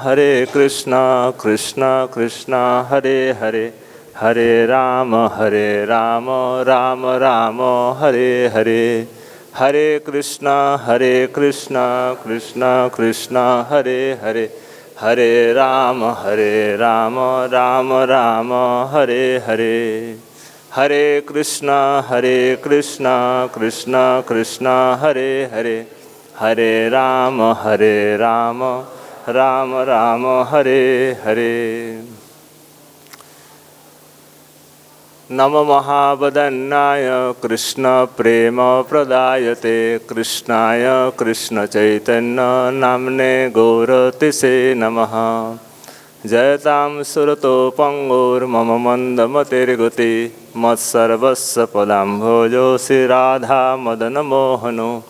हरे कृष्णा कृष्णा कृष्णा हरे हरे, हरे राम राम राम हरे हरे, हरे कृष्णा कृष्णा कृष्णा हरे हरे, हरे राम राम राम हरे हरे, हरे कृष्णा कृष्णा कृष्णा हरे हरे, हरे राम राम राम हरे हरे। नमो महावदन्नाय कृष्ण प्रेम प्रदायते कृष्णाय कृष्ण चैतन्य नाम्ने गौरतिसे नमः। जयतां सुरतो पंगुर्मम मंदमतिर्गति मत्सर्वस्य पदाम्भोजोऽसि राधा मदन मोहनो।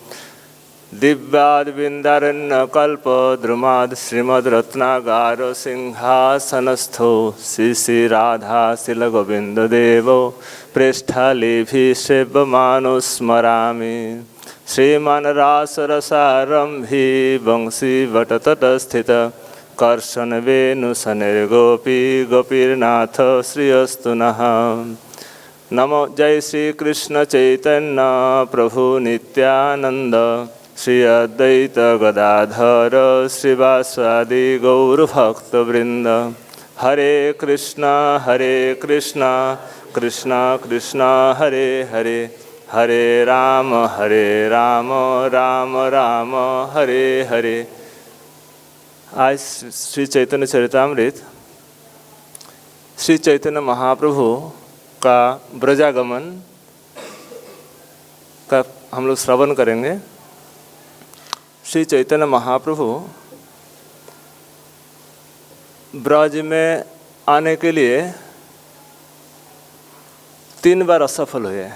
दिव्याद्विन्दारण्यकल्पद्रुमाद् श्रीमद्रत्नागार सिंहासनस्थो श्री राधाशिलगोविन्ददेवो पृष्ठालेभिः सेव्यमानो स्मरामि। श्रीमान् रासरसारम्भी वंशीवटतटस्थित कर्षणवेणुशनैर्गोपी गोपीनाथ श्रियस्तु नः। नमो जय श्री कृष्ण चैतन्य प्रभु नित्यानंद, श्री अद्वैत गदाधर श्रीवासादि गौरभक्तवृंद। हरे कृष्णा कृष्णा कृष्णा हरे हरे, हरे राम राम राम हरे हरे। आज श्री चैतन्य चरितामृत श्री चैतन्य महाप्रभु का ब्रजागमन का हम लोग श्रवण करेंगे। श्री चैतन्य महाप्रभु ब्रज में आने के लिए 3 बार असफल हुए,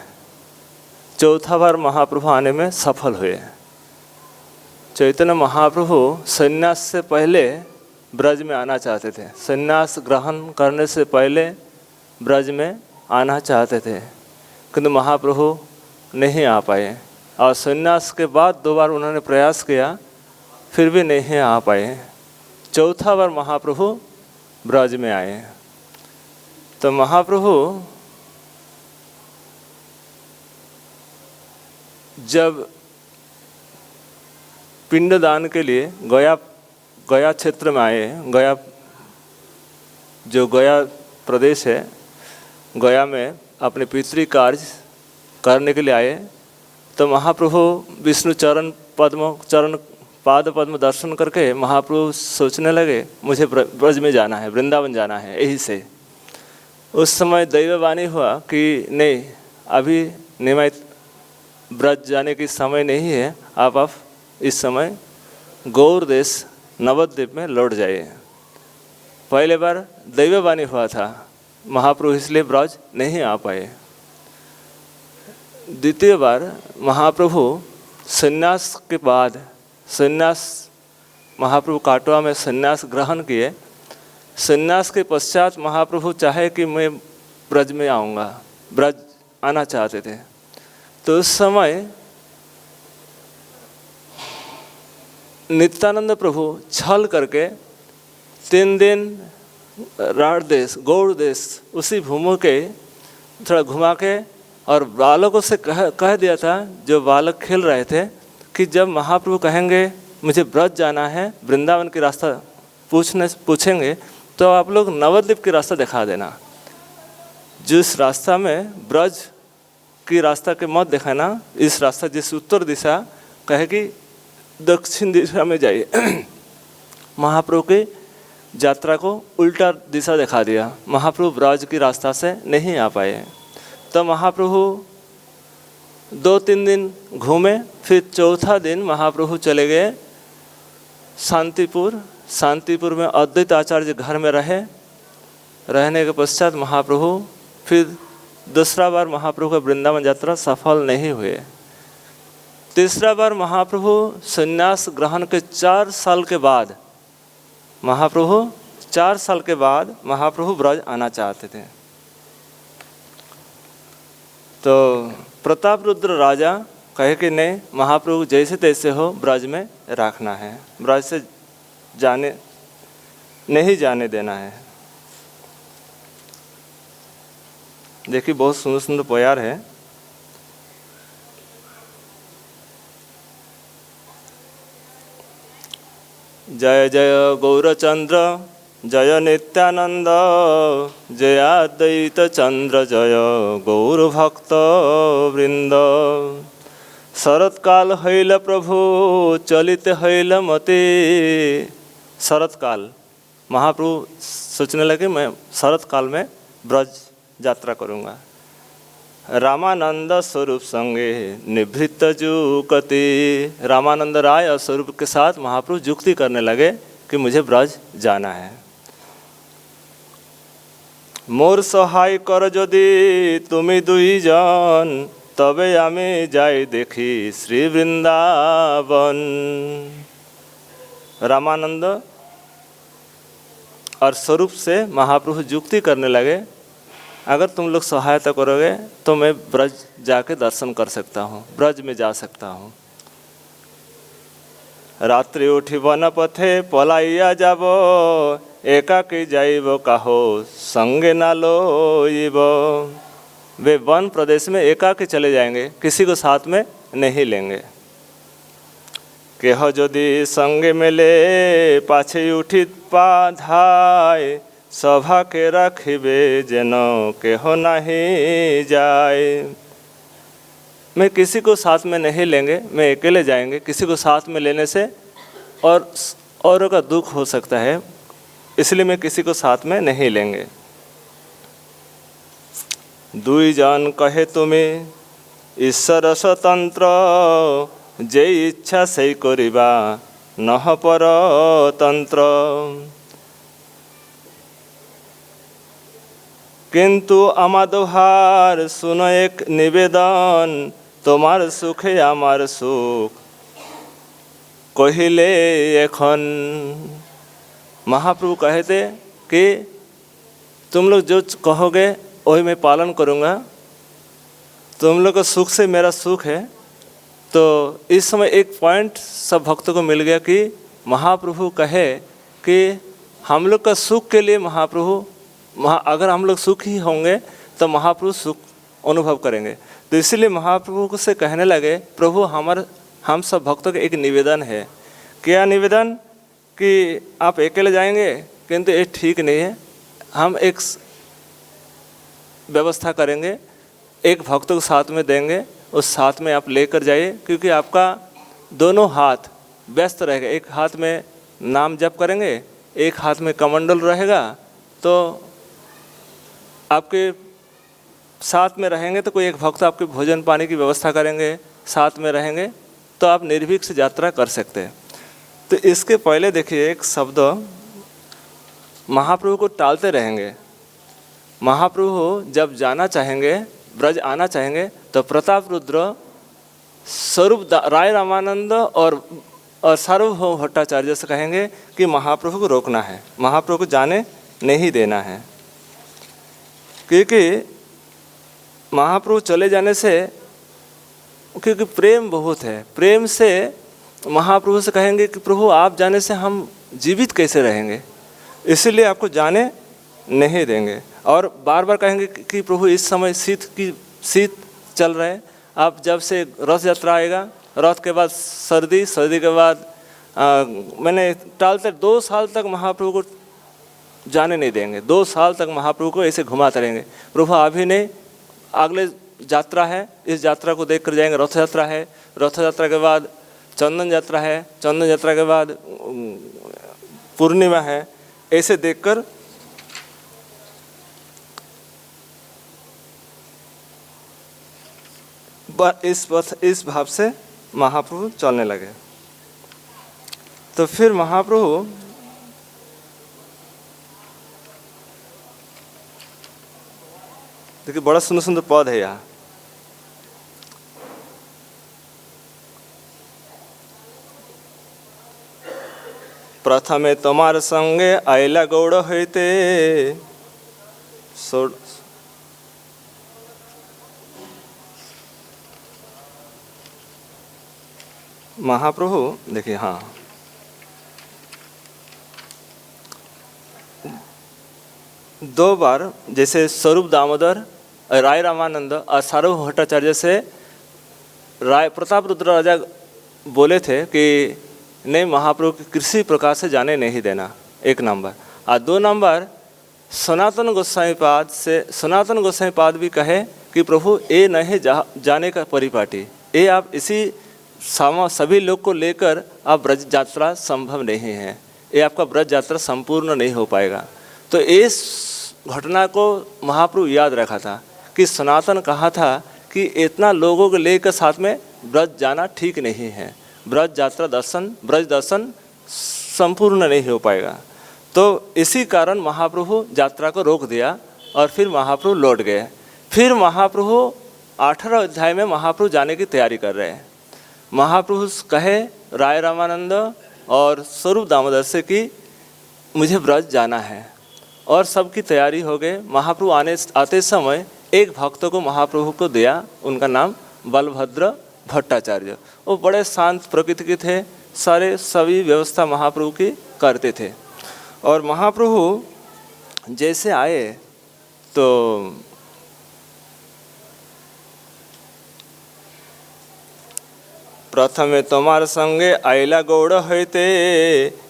चौथा बार महाप्रभु आने में सफल हुए। चैतन्य महाप्रभु संन्यास से पहले ब्रज में आना चाहते थे, संन्यास ग्रहण करने से पहले ब्रज में आना चाहते थे, किंतु महाप्रभु नहीं आ पाए। और संन्यास के बाद 2 बार उन्होंने प्रयास किया, फिर भी नहीं आ पाए। चौथा बार महाप्रभु ब्रज में आए। तो महाप्रभु जब पिंडदान के लिए गया क्षेत्र में आए, गया प्रदेश है, गया में अपने पितृ कार्य करने के लिए आए, तो महाप्रभु विष्णु पाद पद्म दर्शन करके महाप्रभु सोचने लगे मुझे ब्रज में जाना है, वृंदावन जाना है। यही से उस समय दैववाणी हुआ कि नहीं, अभी नियमित ब्रज जाने की समय नहीं है, आप इस समय गौर देश नवद्वीप में लौट जाइए। पहले बार दैववाणी हुआ था, महाप्रभु इसलिए ब्रज नहीं आ पाए। द्वितीय बार महाप्रभु संन्यास के बाद, महाप्रभु काटवा में संन्यास ग्रहण किए। संन्यास के पश्चात महाप्रभु चाहे कि मैं ब्रज में आऊँगा, ब्रज आना चाहते थे। तो उस समय नित्यानंद प्रभु छल करके 3 दिन राढ़ देश, गौड़ देश, उसी भूमि के थोड़ा घुमा के और बालकों से कह दिया था, जो बालक खेल रहे थे, कि जब महाप्रभु कहेंगे मुझे ब्रज जाना है, वृंदावन की रास्ता पूछेंगे, तो आप लोग नवद्वीप की रास्ता दिखा देना। जिस रास्ता में ब्रज की रास्ता के मत दिखाना, इस रास्ता जिस उत्तर दिशा कहे कि दक्षिण दिशा में जाइए। महाप्रभु की यात्रा को उल्टा दिशा दिखा दिया। महाप्रभु ब्रज की रास्ता से नहीं आ पाए। तो महाप्रभु 2-3 दिन घूमे, फिर चौथा दिन महाप्रभु चले गए शांतिपुर में अद्वैत आचार्य घर में रहने के पश्चात महाप्रभु फिर दूसरा बार महाप्रभु का वृंदावन यात्रा सफल नहीं हुए। तीसरा बार महाप्रभु संन्यास ग्रहण के 4 साल के बाद महाप्रभु ब्रज आना चाहते थे। तो प्रताप रुद्र राजा कहे कि नहीं, महाप्रभु जैसे तैसे हो ब्रज में रखना है, ब्रज से जाने नहीं जाने देना है। देखिए बहुत सुंदर सुंदर प्यार है। जय जय गौरचंद्र जय नित्यानंद, जय अद्वैत चंद्र जय गौर भक्त वृंद। शरतकाल हईल प्रभु चलित हईल मते। शरतकाल, महाप्रभु सोचने लगे मैं शरतकाल में ब्रज यात्रा करूँगा। रामानंद स्वरूप संगे निवृत्त जुकति। रामानंद राय और स्वरूप के साथ महाप्रभु जुक्ति करने लगे कि मुझे ब्रज जाना है। मोर सहाय कर यदि तुमी दुई जन, तबे आमी जाई देखी श्री वृंदावन। रामानंद और स्वरूप से महाप्रभु जुक्ति करने लगे, अगर तुम लोग सहायता करोगे तो मैं ब्रज जाके दर्शन कर सकता हूँ, ब्रज में जा सकता हूँ। रात्रि उठी वन पथे पलाइया जाबो, एकाकी जाइबो काहो संगे ना लोइबो। वे वन प्रदेश में एकाकी चले जाएंगे, किसी को साथ में नहीं लेंगे। केह यदि संगे मिले पाछे उठी पाधाय, सभा के रखिबे जेन केह नहीं जाए। मैं किसी को साथ में नहीं लेंगे, मैं अकेले जाएंगे। किसी को साथ में लेने से और औरों का दुख हो सकता है, इसलिए मैं किसी को साथ में नहीं लेंगे। दुई जन कहे तुम्हें ईश्वर स्वतंत्र, जे इच्छा से करिबा नह पर तंत्र। किंतु आमादोहार सुनो एक निवेदन, तुम्हार सुखे आमार सुख कहिले एखन। महाप्रभु कहते कि तुम लोग जो कहोगे वही मैं पालन करूँगा, तुम लोग का सुख से मेरा सुख है। तो इस समय एक पॉइंट सब भक्तों को मिल गया कि महाप्रभु कहे कि हम लोग का सुख के लिए महाप्रभु, अगर हम लोग सुख ही होंगे तो महाप्रभु सुख अनुभव करेंगे। तो इसलिए महाप्रभु से कहने लगे, प्रभु हम सब भक्तों का एक निवेदन है। क्या निवेदन? कि आप अकेले जाएंगे किंतु ये ठीक नहीं है, हम एक व्यवस्था करेंगे, एक भक्त को साथ में देंगे, उस साथ में आप लेकर जाइए, क्योंकि आपका दोनों हाथ व्यस्त रहेगा। एक हाथ में नाम जप करेंगे, एक हाथ में कमंडल रहेगा, तो आपके साथ में रहेंगे तो कोई एक भक्त आपके भोजन पानी की व्यवस्था करेंगे, साथ में रहेंगे, तो आप निर्भीक से यात्रा कर सकते हैं। तो इसके पहले देखिए एक शब्द, महाप्रभु को टालते रहेंगे। महाप्रभु जब जाना चाहेंगे, ब्रज आना चाहेंगे, तो प्रताप रुद्र, स्वरूप राय रामानंद और सार्वभौम भट्टाचार्य से कहेंगे कि महाप्रभु को रोकना है, महाप्रभु को जाने नहीं देना है। क्योंकि महाप्रभु चले जाने से, क्योंकि प्रेम बहुत है, प्रेम से महाप्रभु से कहेंगे कि प्रभु आप जाने से हम जीवित कैसे रहेंगे, इसीलिए आपको जाने नहीं देंगे। और बार बार कहेंगे कि प्रभु इस समय शीत चल रहा है, आप जब से रथ यात्रा आएगा, रथ के बाद सर्दी, सर्दी के बाद मैंने टालते 2 साल तक महाप्रभु को जाने नहीं देंगे। 2 साल तक महाप्रभु को ऐसे घुमाते रहेंगे। प्रभु अभी नहीं, अगले यात्रा है, इस यात्रा को देख कर जाएंगे। रथ यात्रा है, रथ यात्रा के बाद चंदन यात्रा है, चंदन यात्रा के बाद पूर्णिमा है, ऐसे देखकर इस भाव से महाप्रभु चलने लगे। तो फिर महाप्रभु देखिए बड़ा सुंदर सुंदर पद है यहाँ। प्रथमे तुम्हार संगे आइला गौड़ होते, महाप्रभु देखिए, हाँ दो बार जैसे स्वरूप दामोदर, राय रामानंद और सार्वभौम भट्टाचार्य से राय प्रताप रुद्र राजा बोले थे कि नहीं, महाप्रभु की किसी प्रकार से जाने नहीं देना, एक नंबर। और दो नंबर सनातन गोस्वामी पाद से, सनातन गोस्वामी पाद भी कहे कि प्रभु ये नहीं जाने का परिपाटी, ये आप इसी सभी लोग को लेकर आप ब्रज यात्रा संभव नहीं है, ये आपका ब्रज यात्रा संपूर्ण नहीं हो पाएगा। तो इस घटना को महाप्रभु याद रखा था कि सनातन कहा था कि इतना लोगों को लेकर साथ में ब्रज जाना ठीक नहीं है, ब्रज यात्रा दर्शन, ब्रज दर्शन संपूर्ण नहीं हो पाएगा। तो इसी कारण महाप्रभु यात्रा को रोक दिया और फिर महाप्रभु लौट गए। फिर महाप्रभु 18 अध्याय में महाप्रभु जाने की तैयारी कर रहे हैं। महाप्रभु कहे राय रामानंद और स्वरूप दामोदर से कि मुझे ब्रज जाना है, और सबकी तैयारी हो गई। महाप्रभु आते समय एक भक्त को महाप्रभु को दिया, उनका नाम बलभद्र भट्टाचार्य। वो बड़े शांत प्रकृति के थे, सभी व्यवस्था महाप्रभु की करते थे। और महाप्रभु जैसे आए तो प्रथमे तुम्हार संगे आइला गौड़ हईते,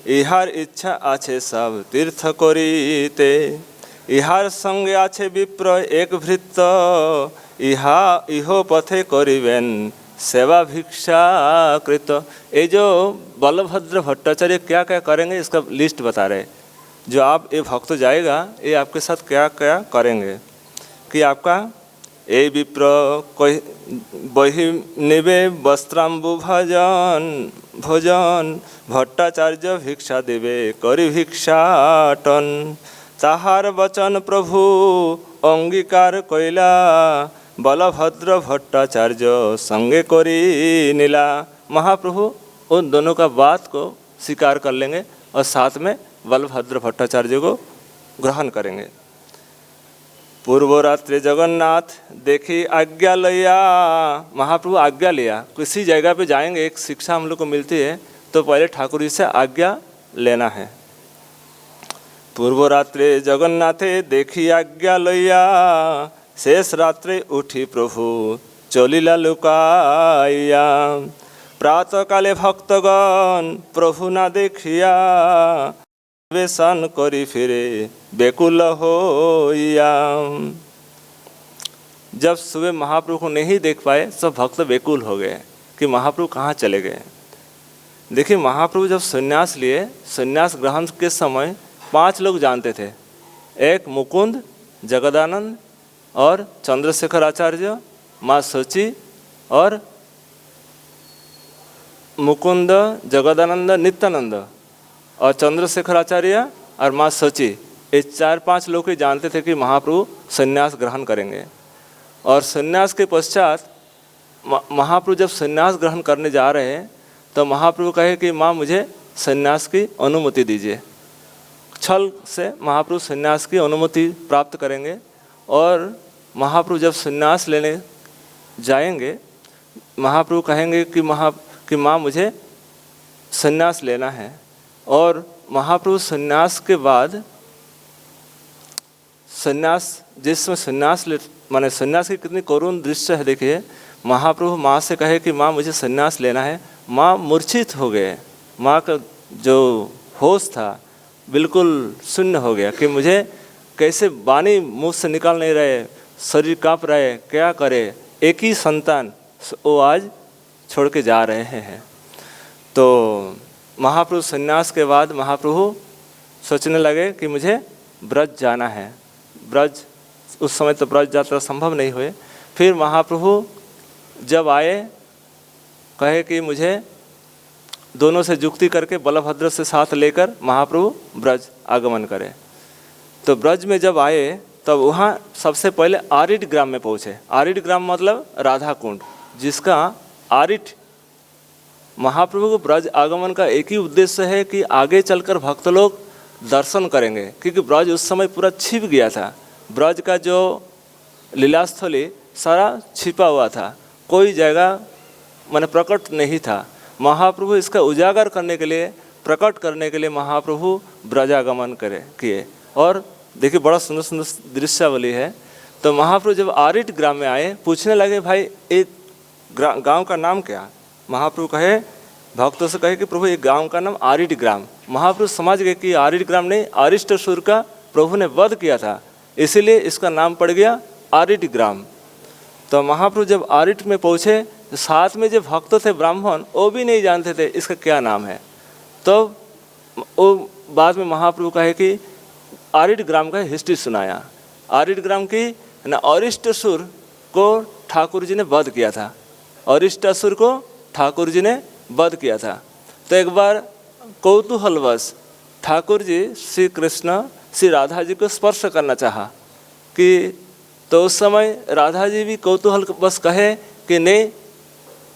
इहार इच्छा आछे सब तीर्थ करीते। इहार संगे आछे विप्र एक भृत्य, इहो पथे करिवेन सेवा भिक्षा कृत। ये जो बलभद्र भट्टाचार्य क्या क्या करेंगे इसका लिस्ट बता रहे। जो आप ये भक्त जाएगा ये आपके साथ क्या क्या करेंगे कि आपका ए विप्र कोई बहि निबे वस्त्राम्बु भोजन भट्टाचार्य भिक्षा देवे करी भिक्षाटन। ताहार वचन प्रभु अंगीकार कइला, बलभद्र भट्टाचार्य संगे करी नीला। महाप्रभु उन दोनों का बात को स्वीकार कर लेंगे और साथ में बलभद्र भट्टाचार्य को ग्रहण करेंगे। पूर्व रात्रि जगन्नाथ देखी आज्ञा लिया। महाप्रभु आज्ञा लिया, किसी जगह पे जाएंगे एक शिक्षा हम लोग को मिलती है तो पहले ठाकुर जी से आज्ञा लेना है। पूर्व रात्रि जगन्नाथे देखी आज्ञा लिया, शेष रात्रि उठी प्रभु चलिला लुकाइया। प्रातः काले भक्तगण प्रभु ना देखिया, वेशन करी फिरे बेकुल होइया। जब सुबह महाप्रभु को नहीं देख पाए सब भक्त बेकुल हो गए कि महाप्रभु कहाँ चले गए। देखिए महाप्रभु जब संन्यास लिए, संन्यास ग्रहण के समय 5 लोग जानते थे, एक मुकुंद, जगदानंद और चंद्रशेखर आचार्य, माँ सोची और मुकुंद, जगदानंद, नित्यानंद और चंद्रशेखर आचार्य और माँ सोची, ये 4-5 लोग ही जानते थे कि महाप्रभु संन्यास ग्रहण करेंगे। और संन्यास के पश्चात महाप्रभु जब संन्यास ग्रहण करने जा रहे हैं तो महाप्रभु कहे कि माँ मुझे संन्यास की अनुमति दीजिए। छल से महाप्रभु संन्यास की अनुमति प्राप्त करेंगे और महाप्रभु जब संन्यास लेने जाएंगे महाप्रभु कहेंगे कि माँ मुझे संन्यास लेना है। और महाप्रभु संन्यास के बाद संन्यास जिसमें संन्यास माने संन्यास की कितनी करुण दृश्य है। देखिए महाप्रभु माँ से कहे कि माँ मुझे संन्यास लेना है, माँ मूर्छित हो गए, माँ का जो होश था बिल्कुल शून्य हो गया कि मुझे कैसे वाणी मुँह से निकल नहीं रहे, शरीर काँप रहे, क्या करे। एक ही संतान वो आज छोड़ के जा रहे हैं। तो महाप्रभु संन्यास के बाद महाप्रभु सोचने लगे कि मुझे ब्रज जाना है। ब्रज उस समय तो ब्रज यात्रा संभव नहीं हुए। फिर महाप्रभु जब आए कहे कि मुझे दोनों से जुक्ति करके बलभद्र से साथ लेकर महाप्रभु ब्रज आगमन करें। तो ब्रज में जब आए तब वहाँ सबसे पहले आरिट ग्राम में पहुँचे। आरिट ग्राम मतलब राधा कुंड, जिसका आरिट महाप्रभु को ब्रज आगमन का एक ही उद्देश्य है कि आगे चलकर भक्त लोग दर्शन करेंगे, क्योंकि ब्रज उस समय पूरा छिप गया था। ब्रज का जो लीलास्थली सारा छिपा हुआ था, कोई जगह माने प्रकट नहीं था। महाप्रभु इसका उजागर करने के लिए, प्रकट करने के लिए महाप्रभु ब्रजागमन किए और देखिए बड़ा सुंदर सुंदर दृश्यावली है। तो महाप्रभु जब आरिट ग्राम में आए, पूछने लगे भाई एक गांव का नाम क्या। महाप्रभु कहे, भक्तों से कहे कि प्रभु एक गांव का नाम आरिट ग्राम। महाप्रभु समझ गए कि आरिट ग्राम नहीं, अरिष्टासुर का प्रभु ने वध किया था, इसीलिए इसका नाम पड़ गया आरिट ग्राम। तो महाप्रभु जब आरिट में पहुँचे तो साथ में जो भक्त थे ब्राह्मण, वो भी नहीं जानते थे इसका क्या नाम है। तो वो बाद में महाप्रभु कहे कि आरिट ग्राम का हिस्ट्री सुनाया। आरिट ग्राम की ना अरिष्टासुर को ठाकुर जी ने वध किया था, अरिष्टासुर को ठाकुर जी ने वध किया था। तो एक बार कौतूहलवश ठाकुर जी श्री कृष्ण श्री राधा जी को स्पर्श करना चाहा कि, तो उस समय राधा जी भी कौतूहलवश कहे कि नहीं,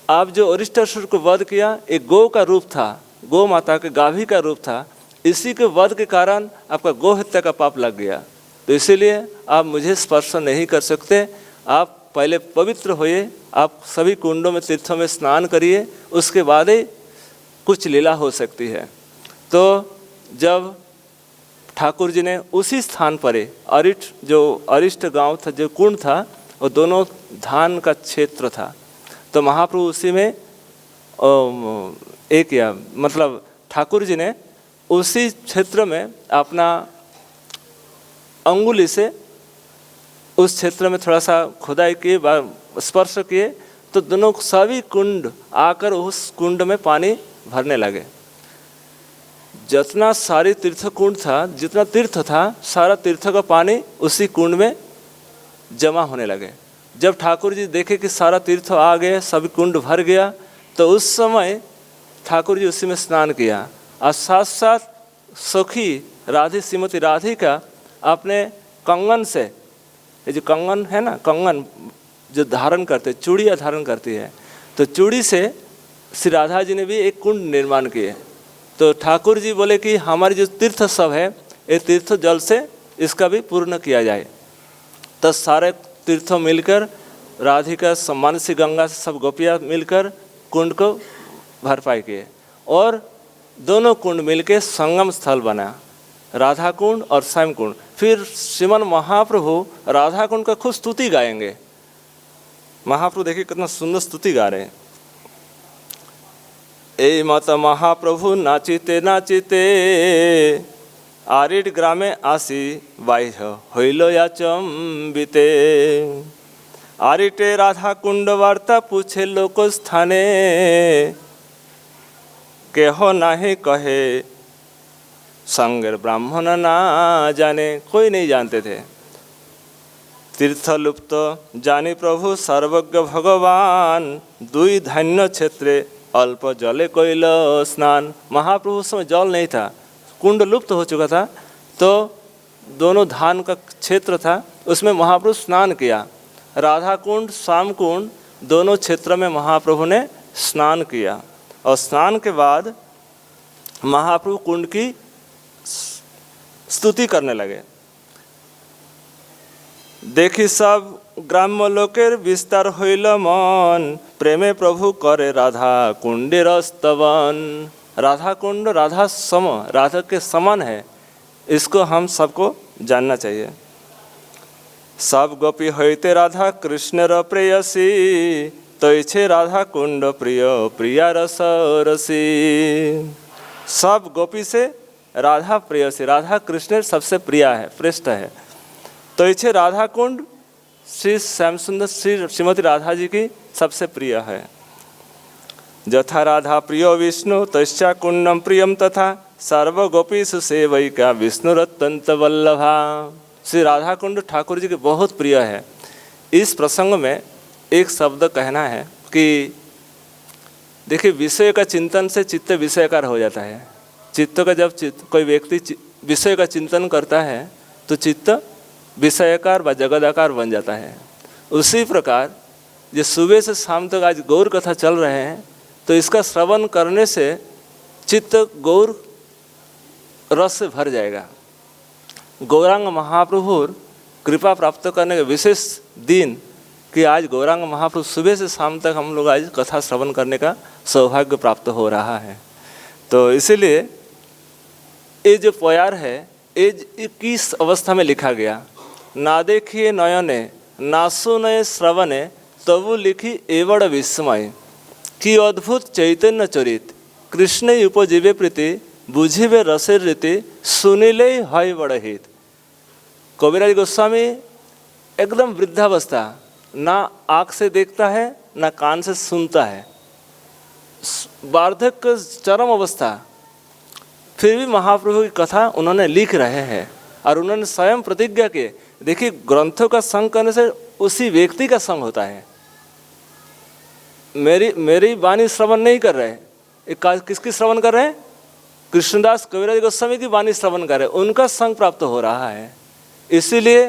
आप जो अरिष्टासुर को वध किया एक गौ का रूप था, गौ माता के गाभी का रूप था, इसी के वध के कारण आपका गौ हत्या का पाप लग गया। तो इसीलिए आप मुझे स्पर्श नहीं कर सकते, आप पहले पवित्र होइए, आप सभी कुंडों में तीर्थों में स्नान करिए, उसके बाद ही कुछ लीला हो सकती है। तो जब ठाकुर जी ने उसी स्थान पर अरिष्ट, जो अरिष्ट गांव था, जो कुंड था, वो दोनों धान का क्षेत्र था। तो महाप्रभु उसी में एक या मतलब ठाकुर जी ने उसी क्षेत्र में अपना अंगुली से उस क्षेत्र में थोड़ा सा खुदाई किए, स्पर्श किए, तो दोनों सभी कुंड आकर उस कुंड में पानी भरने लगे। जितना सारी तीर्थ कुंड था, जितना तीर्थ था, सारा तीर्थ का पानी उसी कुंड में जमा होने लगे। जब ठाकुर जी देखे कि सारा तीर्थ आ गए, सभी कुंड भर गया, तो उस समय ठाकुर जी उसी में स्नान किया। और साथ साथ सखी राधे श्रीमती राधिका अपने कंगन से, ये जो कंगन है ना, कंगन जो धारण करते, चूड़ियाँ धारण करती है, तो चूड़ी से श्री राधा जी ने भी एक कुंड निर्माण किए। तो ठाकुर जी बोले कि हमारे जो तीर्थ सब है, ये तीर्थ जल से इसका भी पूर्ण किया जाए। तो सारे तीर्थों मिलकर राधिका सम्मान से गंगा से सब गोपियाँ मिलकर कुंड को भरपाई किए, और दोनों कुंड मिलके संगम स्थल बना, राधा कुंड और श्याम कुंड। फिर श्रीमन महाप्रभु राधा कुंड का खूब स्तुति गाएंगे। महाप्रभु देखिए कितना सुंदर स्तुति गा रहे हैं। ए मत महाप्रभु नाचिते नाचिते आरिट ग्रामे आसी बाह्य हইল याचम्बिते। आरिटे राधा कुंड वार्ता पूछे लोक स्थाने, केह नाही कहे संगेर ब्राह्मण ना जाने। कोई नहीं जानते थे। तीर्थ लुप्त जानी प्रभु सर्वज्ञ भगवान, दुई धान्य क्षेत्रे अल्प जले कोइल स्नान। महाप्रभु समय जल नहीं था, कुंड लुप्त हो चुका था, तो दोनों धान का क्षेत्र था, उसमें महाप्रभु स्नान किया। राधा कुंड श्याम कुंड दोनों क्षेत्र में महाप्रभु ने स्नान किया, और स्नान के बाद महाप्रभु कुंड की स्तुति करने लगे। देखी सब ग्राम्य लोकेर विस्तार हইল मन, प्रेमे प्रभु करे राधा कुंडेर स्तवन। राधा कुंड राधा सम, राधा के समान है, इसको हम सबको जानना चाहिए। सब गोपी होते राधा कृष्णर प्रेयसी, तैछे राधा कुंड प्रिय प्रिया रस रसी। सब गोपी से राधा प्रेयसी, राधा कृष्ण सबसे प्रिया है, श्रेष्ठ है। तैछे राधा कुंड श्री श्याम सुंदर श्रीमती राधा जी की सबसे प्रिय है। यथा राधा प्रियो विष्णु तस्या कुंडम प्रियम तथा, सर्व गोपीषु सेवैका विष्णुरत्यंत वल्लभा। श्री राधा कुंड ठाकुर जी के बहुत प्रिय है। इस प्रसंग में एक शब्द कहना है कि देखिए, विषय का चिंतन से चित्त विषयकार हो जाता है। चित्त का जब कोई व्यक्ति विषय का चिंतन करता है तो चित्त विषयकार व जगदाकार बन जाता है। उसी प्रकार जो सुबह से शाम तक आज गौर कथा चल रहे हैं, तो इसका श्रवण करने से चित्त गौर रस से भर जाएगा। गौरांग महाप्रभु कृपा प्राप्त करने के विशेष दिन कि आज गौरांग महाप्रभु सुबह से शाम तक हम लोग आज कथा श्रवण करने का सौभाग्य प्राप्त हो रहा है। तो इसीलिए ये जो प्यार है, ये किस अवस्था में लिखा गया? ना देखिए नयने, ना सुने श्रवणे, तबु लिखी एवड़ विस्मय। कि अद्भुत चैतन्य चरित, कृष्ण उपजीवे प्रीति, बुझिबे रसेर रीति, सुनिले हय बड़ हित। कविराज गोस्वामी एकदम वृद्धावस्था, ना आँख से देखता है ना कान से सुनता है, वार्धक्य चरम अवस्था, फिर भी महाप्रभु की कथा उन्होंने लिख रहे हैं। और उन्होंने स्वयं प्रतिज्ञा की। देखिए, ग्रंथों का संग करने से उसी व्यक्ति का संग होता है। मेरी वाणी श्रवण नहीं कर रहे, किसकी श्रवण कर रहे हैं? कृष्णदास कविराज गोस्वामी की वाणी श्रवण कर रहे हैं, उनका संग प्राप्त हो रहा है। इसीलिए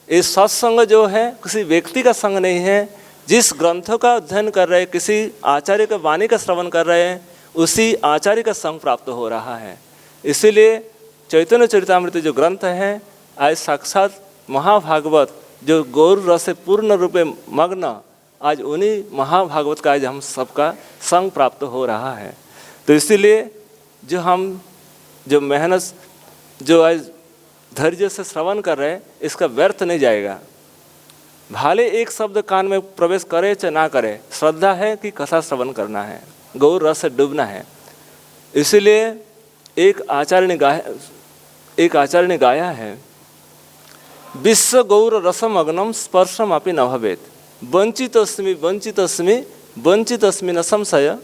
ये सत्संग जो है किसी व्यक्ति का संग नहीं है। जिस ग्रंथों का अध्ययन कर रहे हैं, किसी आचार्य का वाणी का श्रवण कर रहे हैं, उसी आचार्य का संग प्राप्त हो रहा है। इसीलिए चैतन्य चरितामृत जो ग्रंथ है, आज साक्षात महाभागवत जो गौर रस से पूर्ण रूपे मग्न, आज उन्हीं महाभागवत का आज हम सबका संग प्राप्त हो रहा है। तो इसीलिए जो मेहनत जो आज धैर्य से श्रवण कर रहे हैं, इसका व्यर्थ नहीं जाएगा। भाले एक शब्द कान में प्रवेश करे चाहे ना करे, श्रद्धा है कि कथा श्रवण करना है, गौर रस से डूबना है। इसीलिए एक आचार्य ने गाया है, विश्व गौर रसमग्नम स्पर्शम अपि न भवेत्, वंचितस्मि वंचितस्मि वंचितस्मि न संशय,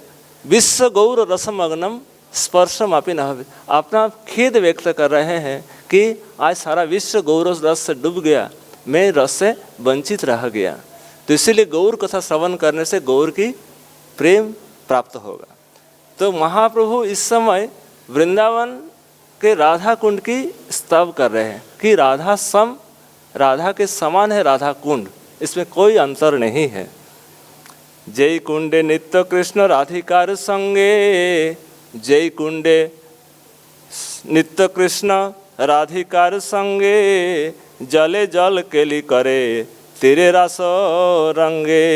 विश्व गौर रसमग्नम स्पर्शम अपि न भवेत्। अपना खेद व्यक्त कर रहे हैं कि आज सारा विश्व गौर रस से डूब गया, मैं रस से वंचित रह गया। तो इसीलिए गौर कथा श्रवण करने से गौर की प्रेम प्राप्त होगा। तो महाप्रभु इस समय वृंदावन के राधा कुंड की स्तव कर रहे हैं कि राधा के समान है राधा कुंड, इसमें कोई अंतर नहीं है। जय कुंडे नित्य कृष्ण राधिकार संगे, जय कुंडे नित्य कृष्ण राधिकार संगे, जले जल केली करे तेरे रस रंगे।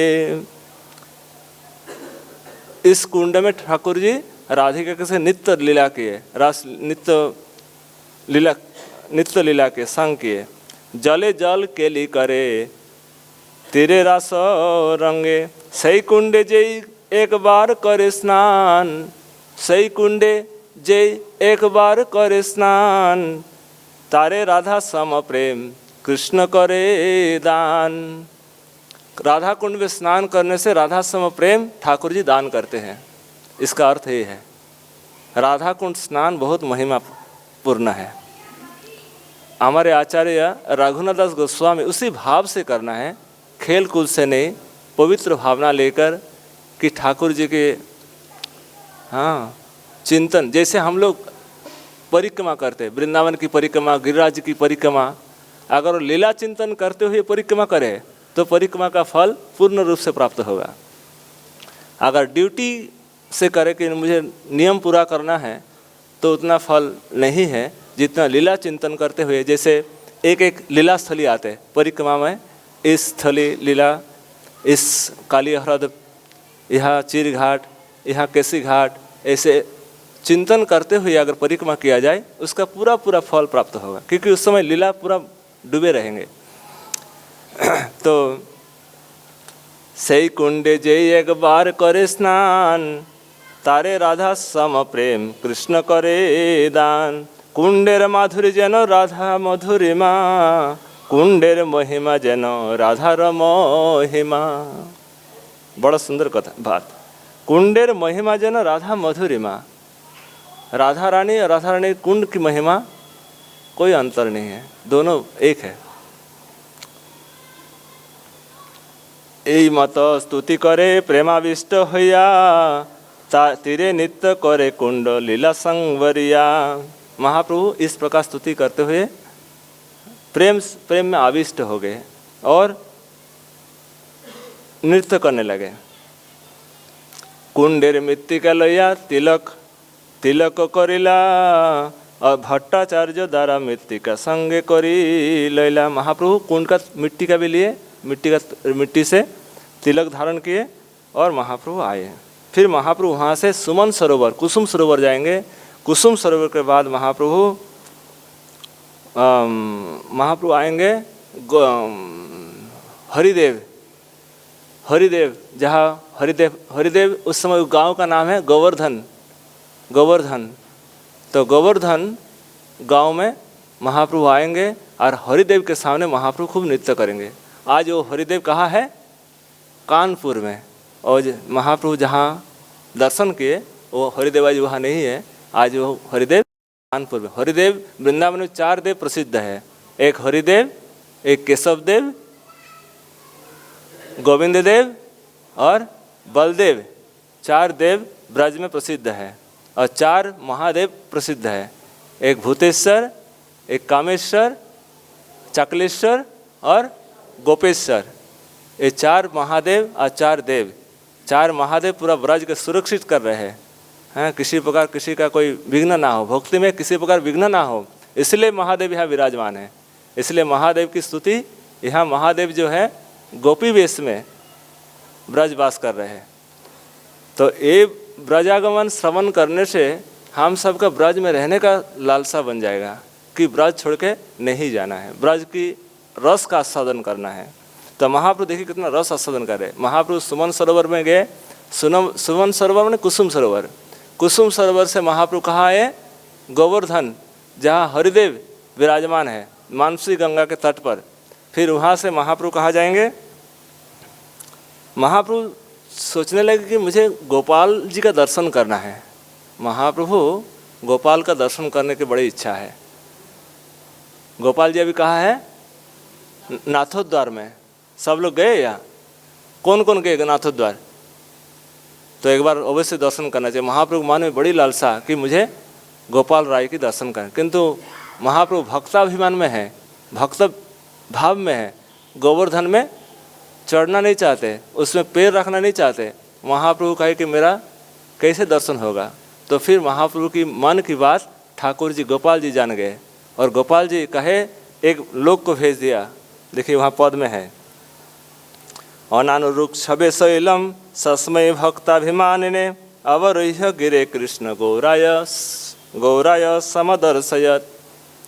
इस कुंड में ठाकुर जी राधिका के से नित्य लीला किए, रास नित्य लीला के संग किए। जले जल केली करे तेरे रस रंगे, सही कुंडे जय एक बार करे स्नान, सही कुंडे जय एक बार करे स्नान, तारे राधा सम प्रेम कृष्ण करे दान। राधा कुंड में स्नान करने से राधा सम प्रेम ठाकुर जी दान करते हैं। इसका अर्थ ये है, राधा कुंड स्नान बहुत महिमापूर्ण है। हमारे आचार्य रघुनाथ दास गोस्वामी उसी भाव से करना है, खेल कूद से नहीं, पवित्र भावना लेकर कि ठाकुर जी के चिंतन। जैसे हम लोग परिक्रमा करते, वृंदावन की परिक्रमा, गिरिराज की परिक्रमा, अगर लीला चिंतन करते हुए परिक्रमा करें तो परिक्रमा का फल पूर्ण रूप से प्राप्त होगा। अगर ड्यूटी से करे कि मुझे नियम पूरा करना है तो उतना फल नहीं है जितना लीला चिंतन करते हुए। जैसे एक एक लीला स्थली आते परिक्रमा में, इस स्थली लीला, इस काली हृद, यहाँ चीर घाट, यहाँ केसी घाट, ऐसे चिंतन करते हुए अगर परिक्रमा किया जाए उसका पूरा पूरा फल प्राप्त होगा, क्योंकि उस समय लीला पूरा डूबे रहेंगे। तो सही कुंडे जय एक बार करे स्नान, तारे राधा सम प्रेम कृष्ण करे दान, कुंडेर माधुरी जेन राधा मधुरिमा, कुंडेर महिमा जेन राधार महिमा। बड़ा सुंदर कथा बात। कुंडेर महिमा जेन राधा मधुरिमा, राधा रानी और राधा रानी कुंड की महिमा कोई अंतर नहीं है, दोनों एक है। এই মত স্তুতি করে প্রেমাবিষ্ট হইয়া, তা তীরে नित्य करे कुंड लीला संवरिया। महाप्रभु इस प्रकार स्तुति करते हुए प्रेम में आविष्ट हो गए और नृत्य करने लगे। कुंडेर मृत्तिका लैया तिलक तिलक करिला, और भट्टाचार्य द्वारा मृत्तिका संगे करी लैला। महाप्रभु कुंड का मिट्टी का भी लिए, मिट्टी से तिलक धारण किए और महाप्रभु आए। फिर महाप्रभु वहाँ से सुमन सरोवर, कुसुम सरोवर जाएंगे। कुसुम सरोवर के बाद महाप्रभु महाप्रभु आएंगे हरिदेव, हरिदेव जहाँ हरिदेव उस समय गांव का नाम है गोवर्धन, गोवर्धन। तो गोवर्धन गांव में महाप्रभु आएंगे और हरिदेव के सामने महाप्रभु खूब नृत्य करेंगे। आज वो हरिदेव कहाँ है? कानपुर में। और महाप्रभु जहाँ दर्शन किए वो हरिदेव आज वहाँ नहीं है, आज वो हरिदेव कानपुर में। हरिदेव वृंदावन में 4 देव प्रसिद्ध है, एक हरिदेव, एक केशव देव, गोविंद देव और बलदेव। 4 देव ब्रज में प्रसिद्ध है और 4 महादेव प्रसिद्ध है, एक भूतेश्वर, एक कामेश्वर, चकलेश्वर और गोपेश्वर। ये 4 महादेव और 4 देव, 4 महादेव पूरा ब्रज के सुरक्षित कर रहे हैं, किसी प्रकार किसी का कोई विघ्न ना हो, भक्ति में किसी प्रकार विघ्न ना हो, इसलिए महादेव यहाँ विराजमान है। इसलिए महादेव की स्तुति, यहाँ महादेव जो है गोपी वेश में ब्रजवास कर रहे हैं। तो ये ब्रजागमन श्रवण करने से हम सबका ब्रज में रहने का लालसा बन जाएगा कि ब्रज छोड़ के नहीं जाना है, ब्रज की रस का आस्वादन करना है। तो महाप्रभु देखिए कितना रस आस्वादन कर रहे। महाप्रभु सुमन सरोवर में गए, सुमन सरोवर में कुसुम सरोवर, कुसुम सरोवर से महाप्रभु कहाँ आए? गोवर्धन जहाँ हरिदेव विराजमान है, मानसी गंगा के तट पर। फिर वहाँ से महाप्रभु कहाँ जाएंगे? महाप्रभु सोचने लगे कि मुझे गोपाल जी का दर्शन करना है। महाप्रभु गोपाल का दर्शन करने की बड़ी इच्छा है। गोपाल जी अभी कहाँ है? नाथोद्वार में। सब लोग गए या कौन कौन गए नाथोद्वार? तो एक बार अवश्य दर्शन करना चाहिए। महाप्रभु मन में बड़ी लालसा कि मुझे गोपाल राय की दर्शन करें, किंतु महाप्रभु भक्ताभिमान में है, भक्त भाव में है, गोवर्धन में चढ़ना नहीं चाहते, उसमें पैर रखना नहीं चाहते। महाप्रभु कहे कि मेरा कैसे दर्शन होगा? तो फिर महाप्रभु की मन की बात ठाकुर जी गोपाल जी जान गए और गोपाल जी कहे एक लोक को भेज दिया। देखिए वहाँ पद में है, अनानुरुक छबे शैलम सस्मय भक्ताभिमानिने अवरोह्य गिरे कृष्ण गौराय समदर्शयत।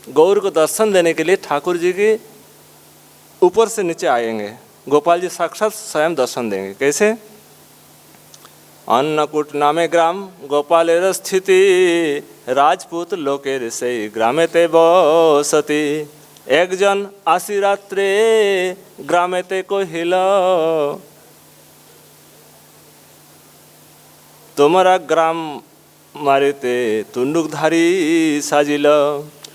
गौर को दर्शन देने के लिए ठाकुर जी के ऊपर से नीचे आएंगे, गोपाल जी साक्षात स्वयं दर्शन देंगे। कैसे? अन्नकूट नामे ग्राम गोपालेर स्थिति राजपूत लोकेर से ग्रामे ते बसती। एक जन आसी रात्रे ग्रामे ते कहिल तुम्हारा ग्राम मारिते तुंडुकधारी साजिल।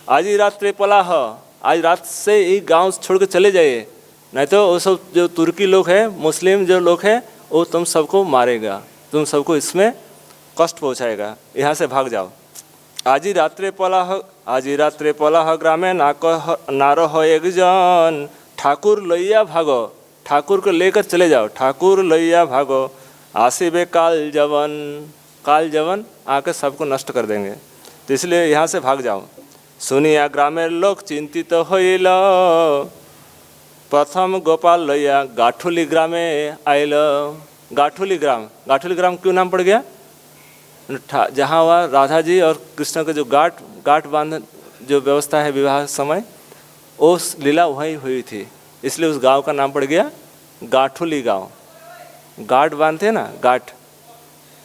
आज ही रात्रे पलाह, आज रात से ही गांव छोड़ के चले जाइए, नहीं तो वो सब जो तुर्की लोग हैं, मुस्लिम जो लोग हैं, वो तुम सबको मारेगा, तुम सबको इसमें कष्ट पहुंचाएगा, यहाँ से भाग जाओ। आज ही रात्रे पलाह ग्रामे नारो हो एक जन ठाकुर लैया भागो, ठाकुर को लेकर चले जाओ, ठाकुर लैया भागो। आसिबे काल जवन आके सबको नष्ट कर देंगे, तो इसलिए यहाँ से भाग जाओ। सुनिया ग्रामेर लोग चिंतित होइल प्रथम गोपाल लैया गाठुली ग्रामे आयल। गाठुली ग्राम क्यों नाम पड़ गया? जहाँ वह राधा जी और कृष्ण के जो गाठ बांध जो व्यवस्था है विवाह समय, उस लीला वहीं हुई थी, इसलिए उस गांव का नाम पड़ गया गाठुली गांव। गाठ बांधते ना, गाठ,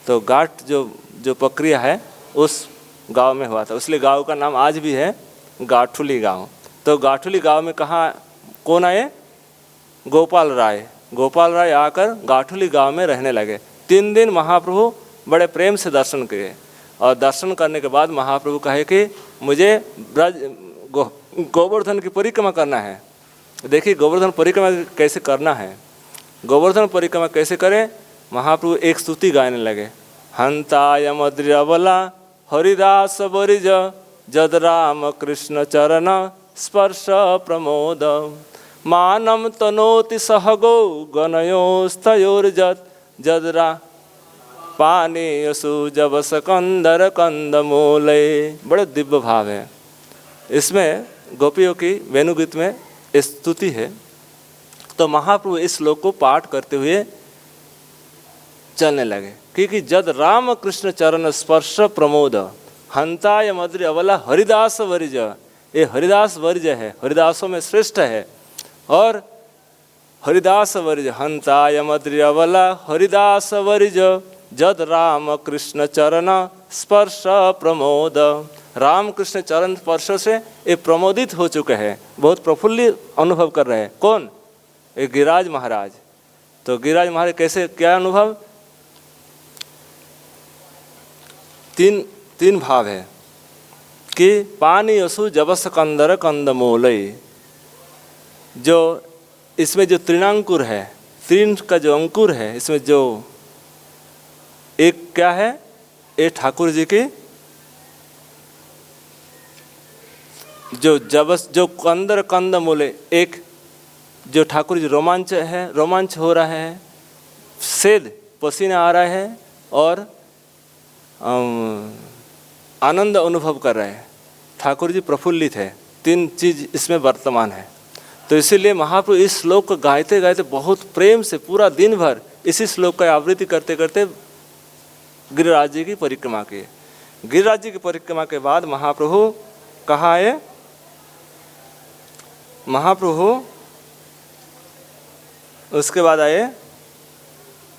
तो गाठ जो प्रक्रिया है उस गांव में हुआ था, इसलिए गांव का नाम आज भी है गाठुली गांव। तो गाठुली गांव में कहाँ कौन आए? गोपाल राय आकर गाठुली गांव में रहने लगे। 3 दिन महाप्रभु बड़े प्रेम से दर्शन किए और दर्शन करने के बाद महाप्रभु कहे कि मुझे गोवर्धन की परिक्रमा करना है। देखिए गोवर्धन परिक्रमा कैसे करना है, गोवर्धन परिक्रमा कैसे करें? महाप्रभु एक स्तुति गाने लगे, हंताय मद्रियवला हरिदास बरिज जद राम कृष्ण चरण स्पर्श प्रमोद मानम तनोति सहगो गणयोस्तयोर्जत जदरा पानी यसु जबस कंदर कंदमूले। बड़े दिव्य भाव है इसमें, गोपियों की वेणुगीत में स्तुति है। तो महाप्रभु इस श्लोक को पाठ करते हुए चलने लगे, क्योंकि जद राम कृष्ण चरण स्पर्श प्रमोद हंताय मद्रि अवला हरिदास वरिज, ये हरिदास वर्ज है, हरिदासों में श्रेष्ठ है। और हरिदास वर्ज हंताय मद्रियवला हरिदास वर्ज जद राम कृष्ण चरण स्पर्श प्रमोद। राम कृष्ण चरण स्पर्श से ये प्रमोदित हो चुके हैं, बहुत प्रफुल्लित अनुभव कर रहे हैं। कौन? ये गिरिराज महाराज। तो गिरिराज महाराज कैसे, क्या अनुभव? तीन भाव है कि पानी असु जबस कंदर कंदमूलई, जो इसमें जो तृणांकुर है, तृण का जो अंकुर है, इसमें जो एक क्या है, ये ठाकुर जी की जो जबस जो कंदर कंदमूले, एक जो ठाकुर जी रोमांच हो रहा है, सेद पसीना आ रहा है और आनंद अनुभव कर रहे हैं। ठाकुर जी प्रफुल्लित है, तीन चीज इसमें वर्तमान है। तो इसीलिए महाप्रभु इस श्लोक को गाते गाते बहुत प्रेम से पूरा दिन भर इसी श्लोक का आवृत्ति करते करते गिरिराज जी की परिक्रमा की। गिरिराज जी की परिक्रमा के बाद महाप्रभु कहाँ आए? महाप्रभु उसके बाद आए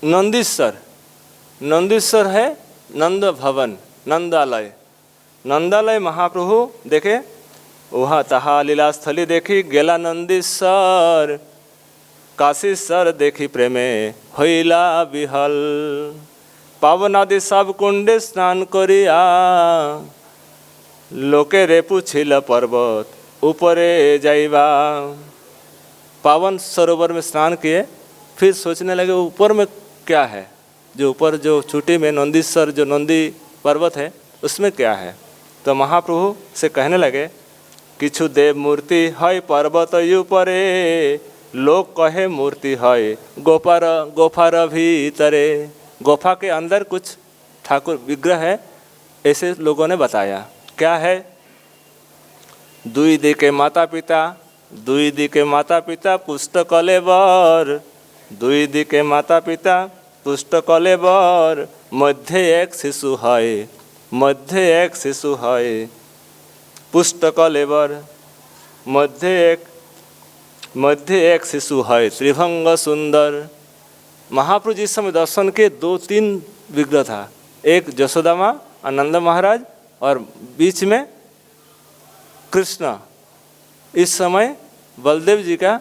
नंदीश्वर। नंदीश्वर है नंद भवन, नंदालय। नंदालय महाप्रभु देखे, वहाँ तहा लीला स्थली देखी, गेला नंदीश्वर काशीश्वर देखी प्रेमे हईला विहल। पावन आदि सब कुंडे स्नान करिया, लोके रे पूछिल पर्वत ऊपरे जाइबा। पावन सरोवर में स्नान किए, फिर सोचने लगे ऊपर में क्या है, जो ऊपर जो चोटी में नंदीश्वर जो नंदी पर्वत है उसमें क्या है। तो महाप्रभु से कहने लगे, किछु देव मूर्ति है पर्वत ऊपरे, लोग कहे मूर्ति है गोफार भीतरे। गुफा के अंदर कुछ ठाकुर विग्रह है, ऐसे लोगों ने बताया। क्या है? दुई दी के माता पिता, दुई दी के माता पिता पुष्ट कलेवर, दुई दी के माता पिता पुष्ट कलेवर। मध्य एक शिशु है, मध्य एक शिशु है पुष्ट कलेवर। मध्य एक शिशु है त्रिभंग सुंदर। महाप्रभु जी इस समय दर्शन के 2-3 विग्रह था, एक जसोदा माँ आनंद महाराज और बीच में कृष्ण। इस समय बलदेव जी का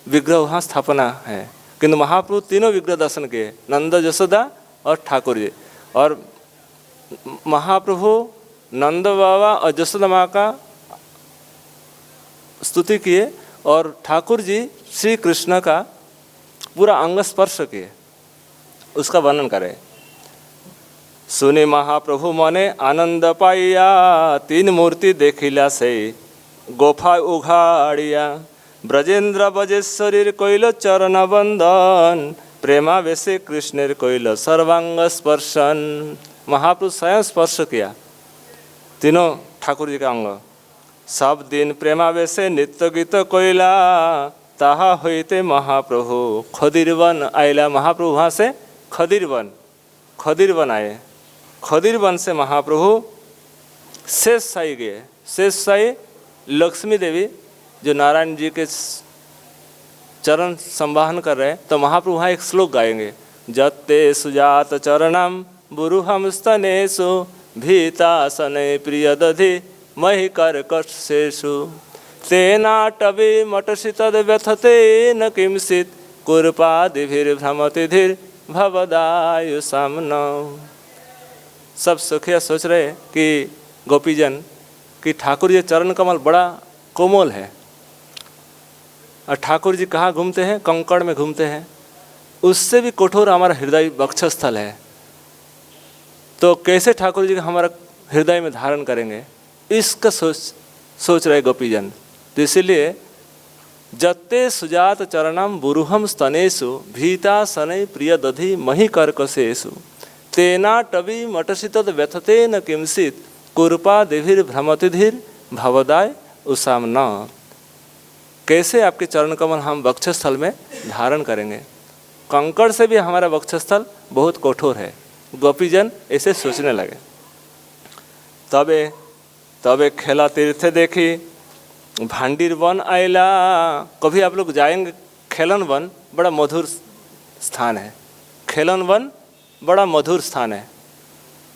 विग्रह वहाँ स्थापना है, किंतु महाप्रभु तीनों विग्रह दर्शन किए, नंद जसोदा और ठाकुर जी। और महाप्रभु नंद बाबा और जसोदा माँ का स्तुति किए और ठाकुर जी श्री कृष्ण का पूरा अंग स्पर्श किए, उसका वर्णन करें। सुने महाप्रभु मने आनंद पाइया, तीन मूर्ति देखिला से गोफा उघाड़िया। ब्रजेंद्र बजेश्वरीर कोइल चरण बंदन, प्रेमावेशे कृष्णेर कोइल सर्वांग स्पर्शन। महाप्रभु स्वयं स्पर्श किया तीनों ठाकुर जी का अंग। सब दिन प्रेमावेशे नित्य गीत कोइला, ताहा होते महाप्रभु खदीरवन आइला। महाप्रभु वहाँ से खदीरवन आए। खदीरवन से महाप्रभु शेष साई गए। शेष साई लक्ष्मी देवी जो नारायण जी के चरण संवाहन कर रहे हैं, तो महाप्रभु वहाँ एक श्लोक गाएंगे। जत्ते सुजात चरणम बुरुहम स्तनेषु, भीतासने प्रिय दधि महि कर्कशेषु। तेनाटवी मटसि तद व्यथते न किंचित्, कुर्पादिभिर्भ्रमति धीर भवदायु सामना। सब सुखिया सोच रहे कि गोपीजन कि ठाकुर जी चरण कमल बड़ा कोमल है, और ठाकुर जी कहाँ घूमते हैं? कंकड़ में घूमते हैं। उससे भी कठोर हमारा हृदय वक्षस्थल है, तो कैसे ठाकुर जी हमारा हृदय में धारण करेंगे? इसका सोच रहे गोपीजन। तो इसीलिए जत्ते सुजात चरणम बुरुहम स्तनेषु, भीता सने प्रिय दधि महि कर्कशेषु। तेना टवी मटसि तद व्यथते न किंचित्, कुर्पा देभिर भ्रमति धीर भवदाय उसाम न। कैसे आपके चरण कमल हम वक्षस्थल में धारण करेंगे? कंकड़ से भी हमारा वक्षस्थल बहुत कठोर है। गोपीजन ऐसे सोचने लगे। तबे खेला तीर्थ देखी भांडीर वन आयला। कभी आप लोग जाएंगे खेलन वन, बड़ा मधुर स्थान है। खेलन वन बड़ा मधुर स्थान है,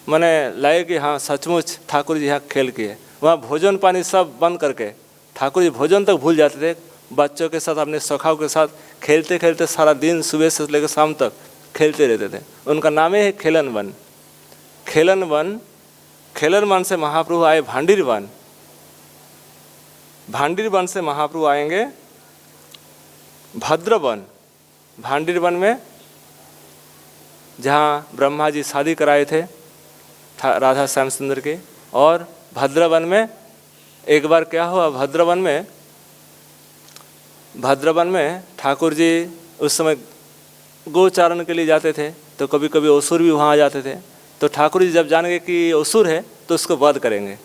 मैंने लगे कि हाँ सचमुच ठाकुर जी यहाँ खेल किए। वहाँ भोजन पानी सब बंद करके ठाकुर जी भोजन तक भूल जाते थे, बच्चों के साथ अपने सखाओं के साथ खेलते खेलते सारा दिन सुबह से लेकर शाम तक खेलते रहते थे। उनका नाम है खेलन वन। खेलन वन, खेलन वन से महाप्रभु आए भांडीर वन। भांडीर वन से महाप्रभु आएंगे भद्रवन। भांडीर वन में जहाँ ब्रह्मा जी शादी कराए थे राधा श्याम सुंदर के, और भद्रवन में एक बार क्या हुआ, भद्रवन में ठाकुर जी उस समय गोचारण के लिए जाते थे, तो कभी कभी असुर भी वहाँ आ जाते थे। तो ठाकुर जी जब जानेंगे कि असुर है तो उसको वध करेंगे,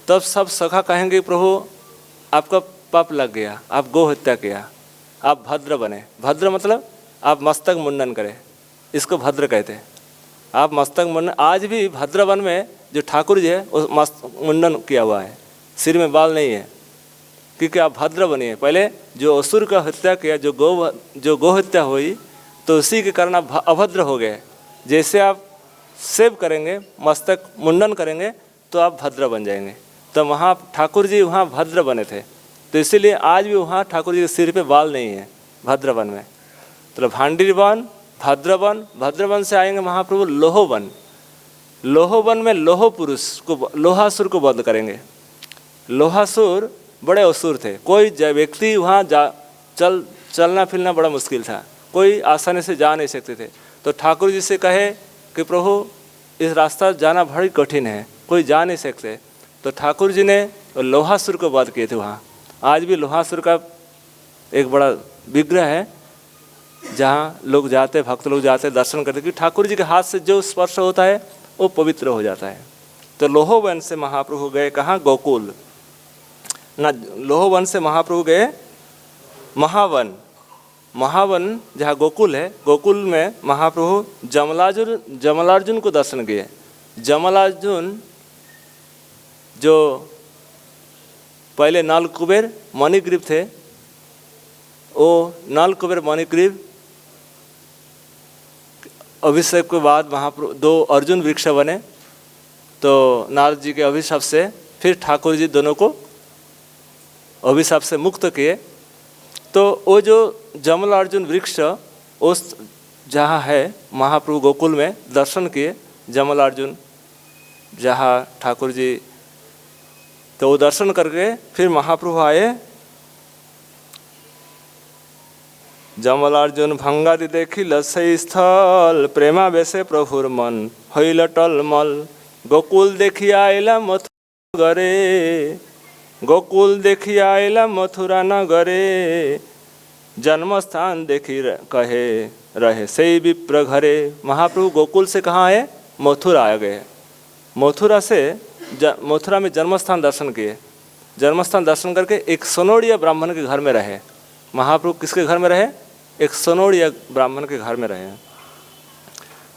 तब सब सखा कहेंगे प्रभु आपका पाप लग गया, आप गो हत्या किया, आप भद्र बने। भद्र मतलब आप मस्तक मुंडन करें, इसको भद्र कहते हैं। आप मस्तक मुंडन, आज भी भद्रवन में जो ठाकुर जी है वो मस्तक मुंडन किया हुआ है, सिर में बाल नहीं है, क्योंकि आप भद्र बनिए। पहले जो असुर का हत्या किया, जो गो हत्या हुई, तो उसी के कारण आप अभद्र हो गए। जैसे आप सेव करेंगे, मस्तक मुंडन करेंगे, तो आप भद्र बन जाएंगे। तो वहाँ ठाकुर जी वहाँ भद्र बने थे, तो इसीलिए आज भी वहाँ ठाकुर जी के सिर पे बाल नहीं है भद्रवन में। तो भांडीर वन, भद्रवन, भद्रवन से आएंगे महाप्रभु लोहोवन। लोहोवन में लोह पुरुष को, लोहासुर को वध करेंगे। लोहासुर बड़े असुर थे, कोई व्यक्ति वहाँ चलना फिरना बड़ा मुश्किल था, कोई आसानी से जा नहीं सकते थे। तो ठाकुर जी से कहे कि प्रभु इस रास्ता जाना बड़ी कठिन है, कोई जा नहीं सकते। तो ठाकुर जी ने लोहासुर को वध किए थे वहाँ। आज भी लोहासुर का एक बड़ा विग्रह है, जहाँ लोग जाते, भक्त लोग जाते, दर्शन करते, क्योंकि ठाकुर जी के हाथ से जो स्पर्श होता है वो पवित्र हो जाता है। तो लोहोवन से महाप्रभु गए कहाँ, गोकुल ना। लोहोवन से महाप्रभु गए महावन। महावन जहाँ गोकुल है, गोकुल में महाप्रभु जमलार्जुन को दर्शन किए। जमलार्जुन जो पहले नल कुबेर मणिग्रीव थे, वो नल कुबेर मणिग्रीव अभिषेक के बाद महाप्रभु 2 अर्जुन वृक्ष बने। तो नारद जी के अभिशाप से फिर ठाकुर जी दोनों को अभिशाप से मुक्त किए। तो वो जो जमल अर्जुन वृक्ष उस जहाँ है महाप्रभु गोकुल में दर्शन किए, जमल अर्जुन जहाँ ठाकुर जी, तो वो दर्शन करके फिर महाप्रभु आए। जमल अर्जुन भंगादि देखी लसई स्थल, प्रेमा बेसे प्रभुर मन हईल टलमल। गोकुल देखी आइला मथुरा गरे, गोकुल देखी आइला मथुरा नगरे। जन्म स्थान देखी कहे रहे से विप्र घरे। महाप्रभु गोकुल से कहाँ आए, मथुरा आ गए। मथुरा से मथुरा में जन्मस्थान दर्शन किए। जन्मस्थान दर्शन करके एक सोनोड़िया ब्राह्मण के घर में रहे। महाप्रभु किसके घर में रहे, एक सोनोड़िया ब्राह्मण के घर में रहे।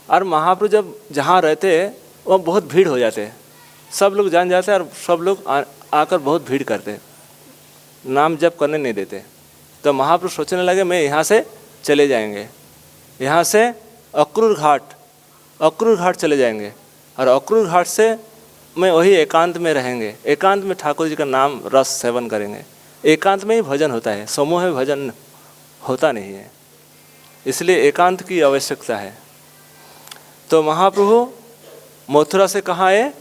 और महाप्रभु जब जहाँ रहते वह बहुत भीड़ हो जाते, सब लोग जान जाते और सब लोग आकर बहुत भीड़ करते, नाम जप करने नहीं देते। तो महाप्रभु सोचने लगे मैं यहाँ से चले जाएंगे, यहाँ से अक्रूर घाट चले जाएंगे, और अक्रूर घाट से मैं वही एकांत में रहेंगे, एकांत में ठाकुर जी का नाम रस सेवन करेंगे। एकांत में ही भजन होता है, समूह में भजन होता नहीं है, इसलिए एकांत की आवश्यकता है। तो महाप्रभु मथुरा से कहाँ आए,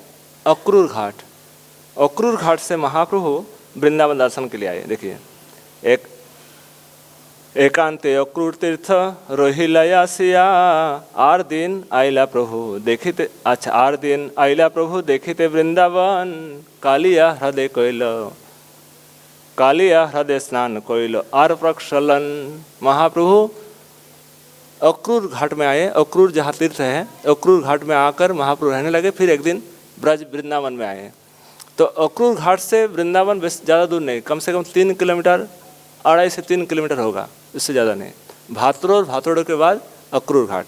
अक्रूर घाट। अक्रूर घाट से महाप्रभु वृंदावन दर्शन के लिए आए। देखिए, एकांते अक्रूर तीर्थ रोहिलया सिया, आर दिन आइला प्रभु देखिते, अच्छा आर दिन आइला प्रभु देखिते वृंदावन। कालिया हृदय कोइल, कालिया हृदय स्नान कोइल आर प्रक्षलन। महाप्रभु अक्रूर घाट में आए, अक्रूर जहाँ तीर्थ है, अक्रूर घाट में आकर महाप्रभु रहने लगे। फिर एक दिन ब्रज वृंदावन में आए। तो अक्रूर घाट से वृंदावन ज़्यादा दूर नहीं, कम से कम 3 किलोमीटर, 2.5 से 3 किलोमीटर होगा, इससे ज़्यादा नहीं। भातरोड़ के बाद अक्रूर घाट।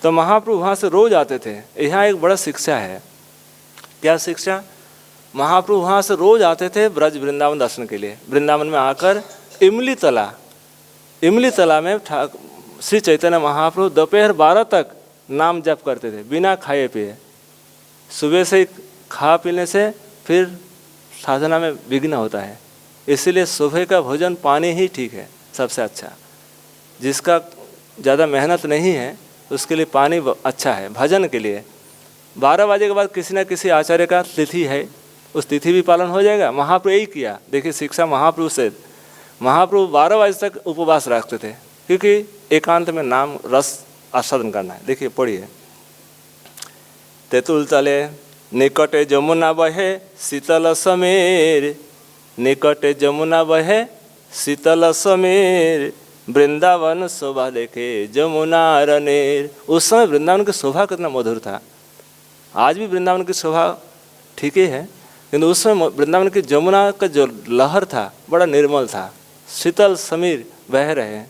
तो महाप्रभु वहाँ से रोज आते थे। यहाँ एक बड़ा शिक्षा है। क्या शिक्षा, महाप्रभु वहाँ से रोज आते थे ब्रज वृंदावन दर्शन के लिए। वृंदावन में आकर इमली तला में श्री चैतन्य महाप्रभु दोपहर 12 तक नाम जप करते थे बिना खाए पिए। सुबह से खा पीने से फिर साधना में विघ्न होता है, इसीलिए सुबह का भोजन पानी ही ठीक है सबसे अच्छा। जिसका ज़्यादा मेहनत नहीं है उसके लिए पानी अच्छा है। भजन के लिए 12 बजे के बाद किसी न किसी आचार्य का तिथि है, उस तिथि भी पालन हो जाएगा। महाप्रभु यही किया, देखिए शिक्षा महाप्रभु से। महाप्रभु 12 बजे तक उपवास रखते थे क्योंकि एकांत में नाम रस आस्वादन करना है। देखिए पढ़िए, तेतुल तले निकटे जमुना बहे शीतल समीर, निकटे जमुना बहे शीतल समीर, वृंदावन शोभा देखे जमुना रनेर। उस समय वृंदावन की शोभा कितना मधुर था। आज भी वृंदावन की शोभा ठीक ही है, किंतु उस समय वृंदावन की जमुना का जो लहर था बड़ा निर्मल था, शीतल समीर बह रहे।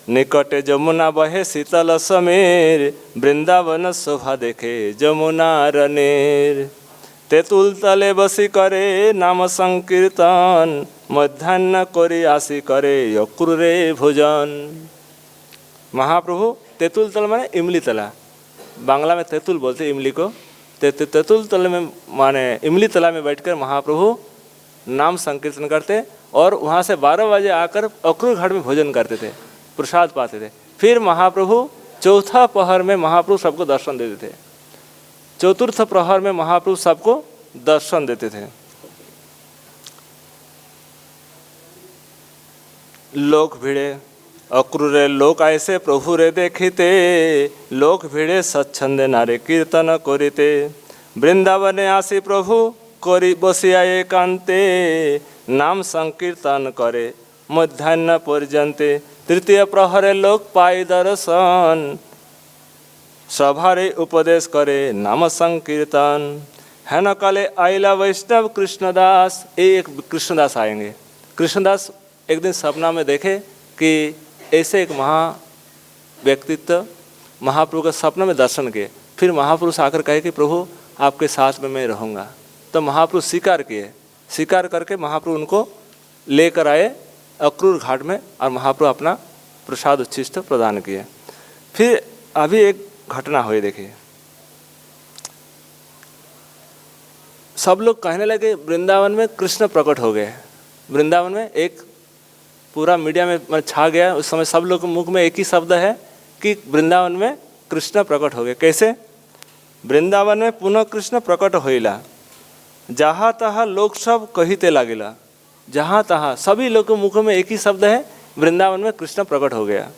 निकटे जमुना बहे शीतल समीर, वृंदावन शोभा देखे जमुना रनेर। तेतुल तले बसी करे नाम संकीर्तन, मध्याह्न कोरी आसी करे यक्रुरे भोजन। महाप्रभु तेतुल तल माने इमली तला, बांग्ला में तेतुल बोलते इमली को। तेतुल तल में माने इमली तला में बैठकर महाप्रभु नाम संकीर्तन करते और वहाँ से 12 बजे आकर अक्रूर घाट में भोजन करते थे, प्रसाद पाते थे। फिर महाप्रभु चौथा पहर में महाप्रभु सबको दर्शन देते थे। चतुर्थ प्रहर में महाप्रभु सबको दर्शन देते थे। लोक भिड़े अक्रूरे लोक ऐसे प्रभु रे देखिते, लोक भिड़े सच्छंदे नारे कीर्तन करिते। वृंदावने आसी प्रभु करी बसिया एकांते, नाम संकीर्तन करे मध्याह्न पर्यन्ते। तृतीय प्रहरे लोक पाई दर्शन, सभारे उपदेश करे नाम संकीर्तन। हेन काले आइला वैष्णव कृष्णदास, एक कृष्णदास आएंगे। कृष्णदास एक दिन सपना में देखे कि ऐसे एक महा व्यक्तित्व महाप्रभु का सपना में दर्शन किए। फिर महाप्रभु से आकर कहे कि प्रभु आपके साथ में मैं रहूँगा। तो महाप्रभु स्वीकार किए, स्वीकार करके महाप्रभु उनको लेकर आए अक्रूर घाट में और महाप्रभु अपना प्रसाद उच्छिष्ट प्रदान किए। फिर अभी एक घटना हुई, देखिए सब लोग कहने लगे वृंदावन में कृष्ण प्रकट हो गए। वृंदावन में एक पूरा मीडिया में छा गया। उस समय सब लोग के मुख में एक ही शब्द है कि वृंदावन में कृष्ण प्रकट हो गए। कैसे? वृंदावन में पुनः कृष्ण प्रकट होइला, जहाँ तहाँ लोग सब कहिते लागिला। जहाँ तहाँ सभी लोग के मुख में एक ही शब्द है, वृंदावन में कृष्ण प्रकट हो गया।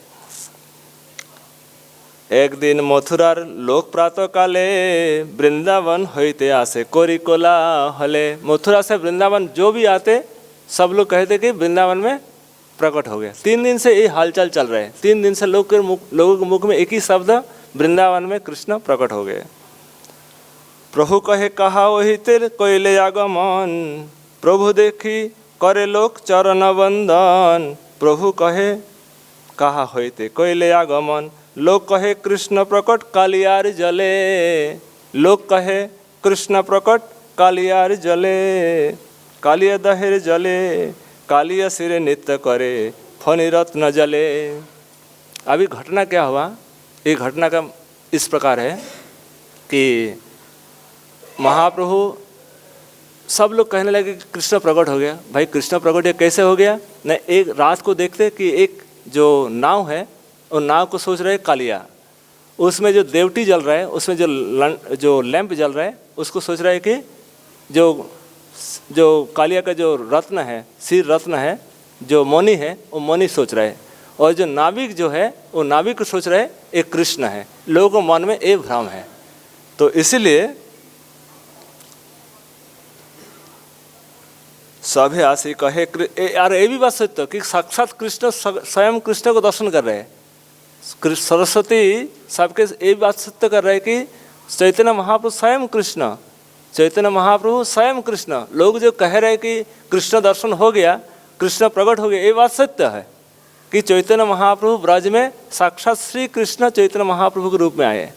एक दिन मथुरार लोक प्रातः काले, वृंदावन होते आसे कोरी कोला हले। मथुरा से वृंदावन जो भी आते सब लोग कहते कि वृंदावन में प्रकट हो गया। 3 दिन से ये हालचाल चल रहा है। 3 दिन से लोगों के मुख में एक ही शब्द, वृंदावन में कृष्ण प्रकट हो गए। प्रभु कहे कहा वही तेरे कोयले आगमन, प्रभु देखी करे लोक चरण वंदन। प्रभु कहे कहा होते कोयले आगमन, लोग कहे कृष्ण प्रकट कालियार जले। लोग कहे कृष्ण प्रकट कालियार जले, कालिया दहेर जले, कालिया सिरे नित्य करे फणि रत्न जले। अभी घटना क्या हुआ? ये घटना का इस प्रकार है कि महाप्रभु सब लोग कहने लगे कि कृष्ण प्रकट हो गया। भाई कृष्ण प्रकट ये कैसे हो गया? न एक रात को देखते कि एक जो नाव है और नाव को सोच रहे कालिया, उसमें जो देवटी जल रहा है, उसमें जो लैंप जल रहा है, उसको सोच रहा है कि जो कालिया का जो रत्न है, सिर रत्न है, जो मणि है, वो मणि सोच रहा है। और जो नाविक जो है वो नाविक को सोच रहे एक कृष्ण है। लोगों के मन में एक भ्रम है। तो इसीलिए सभी आशी कहे यार ये भी बात सत्य कि साक्षात कृष्ण स्वयं कृष्ण को दर्शन कर रहे हैं। सरस्वती सबके ये बात सत्य कर रहे हैं कि चैतन्य महाप्रभु स्वयं कृष्ण, चैतन्य महाप्रभु स्वयं कृष्ण। लोग जो कह रहे हैं कि कृष्ण दर्शन हो गया, कृष्ण प्रकट हो गया, ये बात सत्य है कि चैतन्य महाप्रभु ब्रज में साक्षात श्री कृष्ण चैतन्य महाप्रभु के रूप में आए।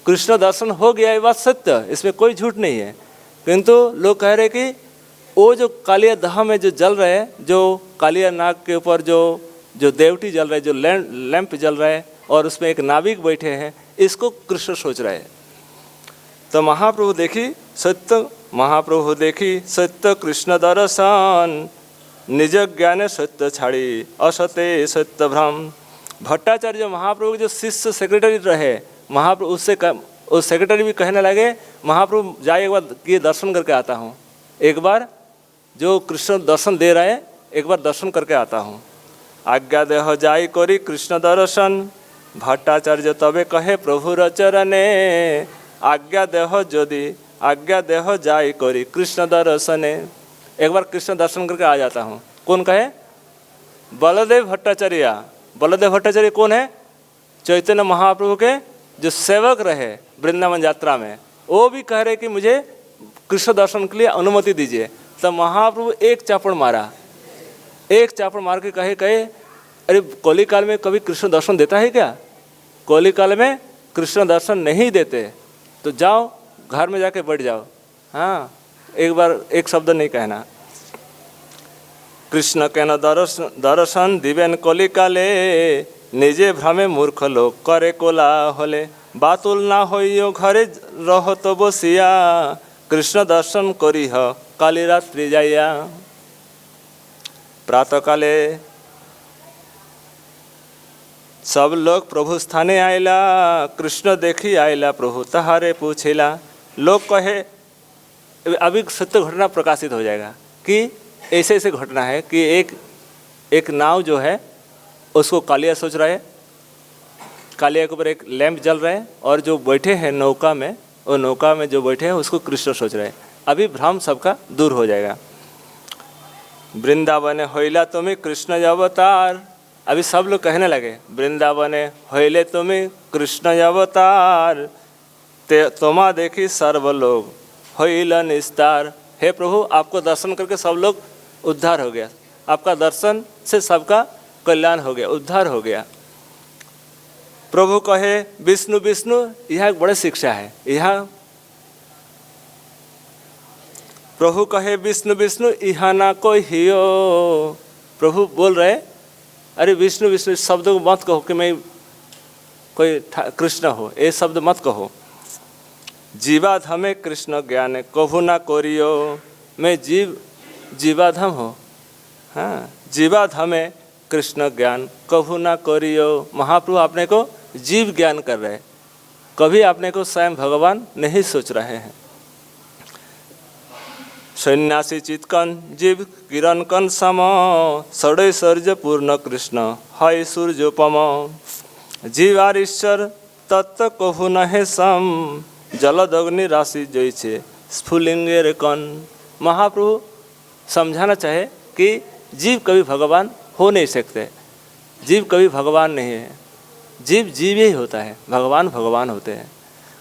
कृष्ण दर्शन हो गया, ये बात सत्य, इसमें कोई झूठ नहीं है। किंतु लोग कह रहे कि वो जो कालिया दह में जो जल रहे हैं, जो कालिया नाग के ऊपर जो देवटी जल रहे हैं, जो लैंप जल रहा है और उसमें एक नाविक बैठे हैं, इसको कृष्ण सोच रहे हैं। तो महाप्रभु देखी सत्य कृष्ण दर्शन, निज ज्ञान सत्य छाड़ी असत्य सत्य भ्रम। भट्टाचार्य महाप्रभु के जो शिष्य सेक्रेटरी रहे, महाप्रभु उस सेक्रेटरी भी कहने लगे, महाप्रभु जाए एक बार ये दर्शन करके आता हूँ, एक बार जो कृष्ण दर्शन दे रहे हैं एक बार दर्शन करके आता हूँ। आज्ञा देह जाई करी कृष्ण दर्शन, भट्टाचार्य तबे कहे प्रभु रचरने। आज्ञा देह जाई करी कृष्ण दर्शने, एक बार कृष्ण दर्शन करके आ जाता हूँ। कौन कहे? बलदेव भट्टाचार्य। बलदेव भट्टाचार्य कौन है? चैतन्य महाप्रभु के जो सेवक रहे वृंदावन यात्रा में, वो भी कह रहे कि मुझे कृष्ण दर्शन के लिए अनुमति दीजिए। तब महाप्रभु एक चापड़ मार के कहे अरे कौली काल में कभी कृष्ण दर्शन देता है क्या? कौली काल में कृष्ण दर्शन नहीं देते, तो जाओ घर में जाके बैठ जाओ। हाँ, एक बार एक शब्द नहीं कहना। कृष्ण के न दर्शन दिवेन कौली काले, निजे भ्रमे मूर्ख लोग करे कोला होले। बातुल ना होइयो घरे रहो तो बसिया, कृष्ण दर्शन करी ह काली रात्रि जाइया। प्रातः काले सब लोग प्रभु स्थाने आयला, कृष्ण देखी आयला प्रभु तहारे पूछेला। लोग कहे, अभी सत्य घटना प्रकाशित हो जाएगा कि ऐसे ऐसे घटना है कि एक नाव जो है उसको कालिया सोच रहा है, कालिया के ऊपर एक लैंप जल रहा है, और जो बैठे हैं नौका में, वो नौका में जो बैठे हैं उसको कृष्ण सोच रहे हैं। अभी भ्रम सबका दूर हो जाएगा। वृंदावने होइला तुम्हें कृष्ण अवतार, अभी सब लोग कहने लगे वृंदावने होइले तुम्हें कृष्ण अवतार, तोमा देखी सर्व लोग होइला निस्तार। हे प्रभु, आपको दर्शन करके सब लोग उद्धार हो गया, आपका दर्शन से सबका कल्याण हो गया, उद्धार हो गया। प्रभु कहे विष्णु विष्णु, यह एक बड़ी शिक्षा है। यह प्रभु कहे विष्णु विष्णु यहाँ ना कोई हियो। प्रभु बोल रहे, अरे विष्णु विष्णु शब्द को मत कहो कि मैं कोई कृष्ण हो, ये शब्द मत कहो। जीवाधमे कृष्ण ज्ञान कभू ना कोरियो, मैं जीवाधम हो। हाँ, जीवाधमे कृष्ण ज्ञान कभू ना कोरियो। महाप्रभु आपने को जीव ज्ञान कर रहे, कभी आपने को स्वयं भगवान नहीं सोच रहे हैं। सन्यासी चितकन जीव किरण कन सम, सड़े सर्ज पूर्ण कृष्ण हाय सूर्योपम। जीवार ईश्वर तत्व कभू नहे सम, जलद अग्नि राशि जैसे स्फुलिंगेर कन। महाप्रभु समझाना चाहे कि जीव कभी भगवान हो नहीं सकते, जीव कभी भगवान नहीं है, जीव जीव ही होता है, भगवान भगवान होते हैं।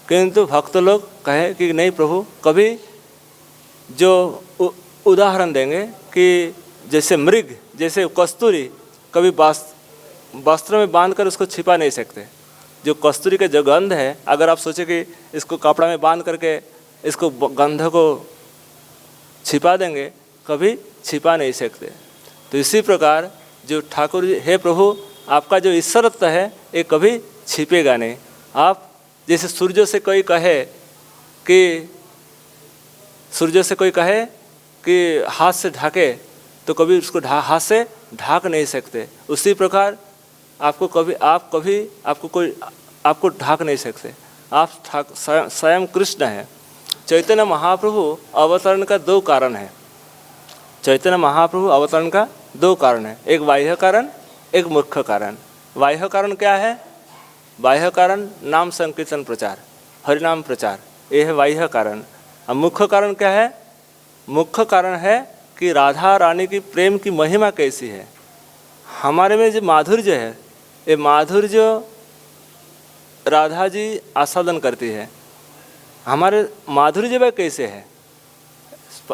किंतु भक्त लोग कहे कि नहीं प्रभु, कभी जो उदाहरण देंगे कि जैसे मृग, जैसे कस्तूरी कभी वस्त्र में बांधकर उसको छिपा नहीं सकते। जो कस्तूरी का जो गंध है, अगर आप सोचें कि इसको कपड़ा में बांध करके इसको गंध को छिपा देंगे, कभी छिपा नहीं सकते। तो इसी प्रकार जो ठाकुर जी, हे प्रभु, आपका जो ईश्वरत्व है ये कभी छिपेगा नहीं। आप जैसे सूर्य से कोई कहे कि हाथ से ढाके, तो कभी उसको हाथ से ढाक नहीं सकते। उसी प्रकार आपको ढाक नहीं सकते, आप स्वयं कृष्ण हैं। चैतन्य महाप्रभु अवतरण का दो कारण है। चैतन्य महाप्रभु अवतरण का दो कारण है, एक बाह्य कारण, एक मुख्य कारण। बाह्य कारण क्या है? बाह्य कारण नाम संकीर्तन प्रचार, हरिनाम प्रचार, ये है बाह्य कारण। अब मुख्य कारण क्या है? मुख्य कारण है कि राधा रानी की प्रेम की महिमा कैसी है। हमारे में जो माधुर्य है, ये माधुर्य राधा जी आस्वादन करती है। हमारे माधुर्य वह कैसे है?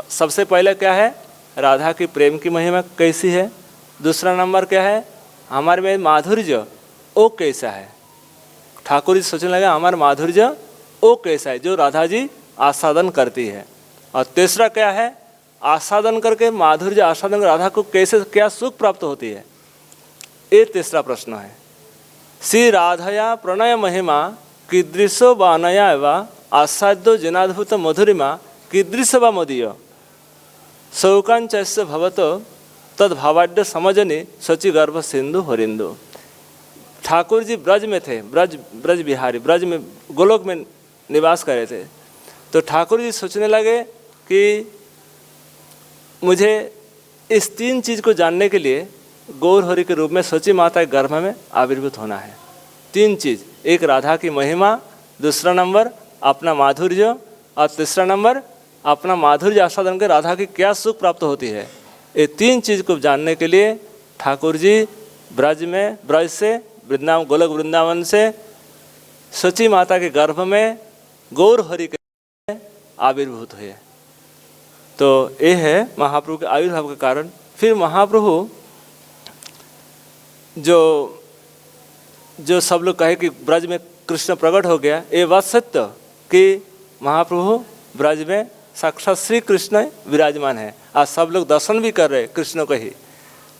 सबसे पहले क्या है? राधा की प्रेम की महिमा कैसी है। दूसरा नंबर क्या है? हमारे में माधुर्य वो कैसा है। ठाकुर जी सोचने लगे हमारा माधुर्य वो कैसा है जो राधा जी आस्वादन करती है। और तीसरा क्या है, आस्वादन करके माधुर्य आस्वादन राधा को कैसे क्या सुख प्राप्त होती है, ये तीसरा प्रश्न है। श्री राधया प्रणय महिमा कीदृशो बानया व आस्वाद्यो जनाद्भुत मधुरिमा कीदृश व मदीय शौकांचस्य भवतो तद भावाड्य समझनी सची गर्भ सिंधु हरिंदु। ठाकुर जी ब्रज में थे, ब्रज बिहारी, ब्रज में गोलोक में निवास कर रहे थे। तो ठाकुर जी सोचने लगे कि मुझे इस तीन चीज़ को जानने के लिए गौर हरि के रूप में सची माता के गर्भ में आविर्भूत होना है। तीन चीज़, एक राधा की महिमा, दूसरा नंबर अपना माधुर्य, और तीसरा नंबर अपना माधुर्य आस्वादन के राधा की क्या सुख प्राप्त होती है। ये तीन चीज़ को जानने के लिए ठाकुर जी ब्रज से वृंदावन, गोलक वृंदावन से सची माता के गर्भ में गौर हरि के आविर्भूत हुए। तो ये है महाप्रभु के आविर्भाव के कारण। फिर महाप्रभु जो सब लोग कहे कि ब्रज में कृष्ण प्रकट हो गया, ये बात सत्य कि महाप्रभु ब्रज में साक्षात श्री कृष्ण विराजमान है। आज सब लोग दर्शन भी कर रहे हैं कृष्ण को ही,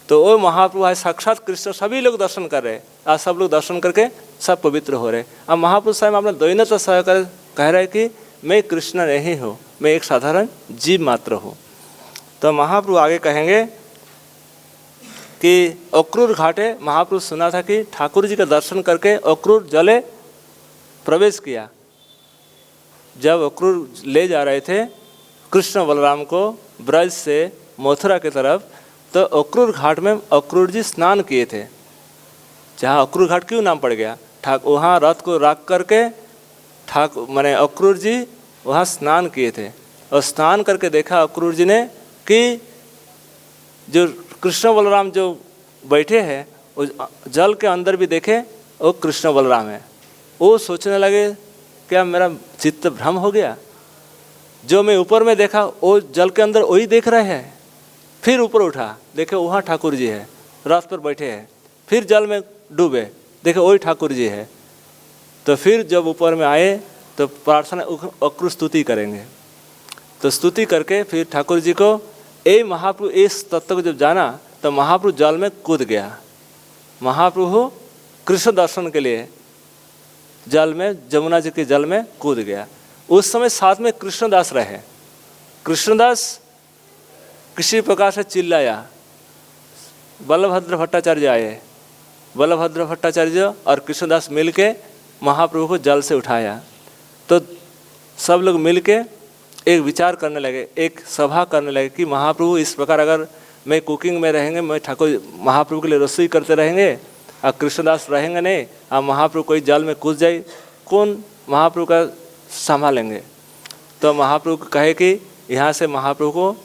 तो वो महाप्रभु है साक्षात कृष्ण, सभी लोग दर्शन कर रहे हैं। आज सब लोग दर्शन करके सब पवित्र हो रहे हैं। अब महाप्रभु स्वयं अपना द्वैनता सहकर कह रहे हैं कि मैं कृष्ण नहीं हूँ, मैं एक साधारण जीव मात्र हूँ। तो महाप्रभु आगे कहेंगे कि अक्रूर घाटे महाप्रभु सुना था कि ठाकुर जी का दर्शन करके अक्रूर जले प्रवेश किया। जब अक्रूर ले जा रहे थे कृष्ण बलराम को ब्रज से मथुरा की तरफ, तो अक्रूर घाट में अक्रूर जी स्नान किए थे। जहाँ अक्रूर घाट क्यों नाम पड़ गया, वहाँ रथ को रख करके माने अक्रूर जी वहाँ स्नान किए थे। और स्नान करके देखा अक्रूर जी ने कि जो कृष्ण बलराम जो बैठे हैं उस जल के अंदर भी देखे वो कृष्ण बलराम है। वो सोचने लगे क्या मेरा चित्त भ्रम हो गया, जो मैं ऊपर में देखा वो जल के अंदर वही देख रहे हैं। फिर ऊपर उठा, देखे वहाँ ठाकुर जी है, रथ पर बैठे हैं। फिर जल में डूबे, देखे वही ठाकुर जी है। तो फिर जब ऊपर में आए तो प्रार्थना अक्रूर स्तुति करेंगे। तो स्तुति करके फिर ठाकुर जी को ए महाप्रभु इस तत्व को जब जाना तो महाप्रभु जल में कूद गया। महाप्रभु कृष्ण दर्शन के लिए जल में, जमुना जी के जल में कूद गया। उस समय साथ में कृष्णदास रहे। कृष्णदास किसी प्रकार से चिल्लाया, बलभद्र भट्टाचार्य आए। बलभद्र भट्टाचार्य और कृष्णदास मिलके महाप्रभु को जल से उठाया। तो सब लोग मिलके एक विचार करने लगे, एक सभा करने लगे कि महाप्रभु इस प्रकार अगर मैं कुकिंग में रहेंगे, मैं ठाकुर महाप्रभु के लिए रसोई करते रहेंगे और कृष्णदास रहेंगे नहीं, और महाप्रभु कोई जल में कूद जाए, कौन महाप्रभु का संभालेंगे। तो महाप्रभु को कहे कि यहाँ से महाप्रभु को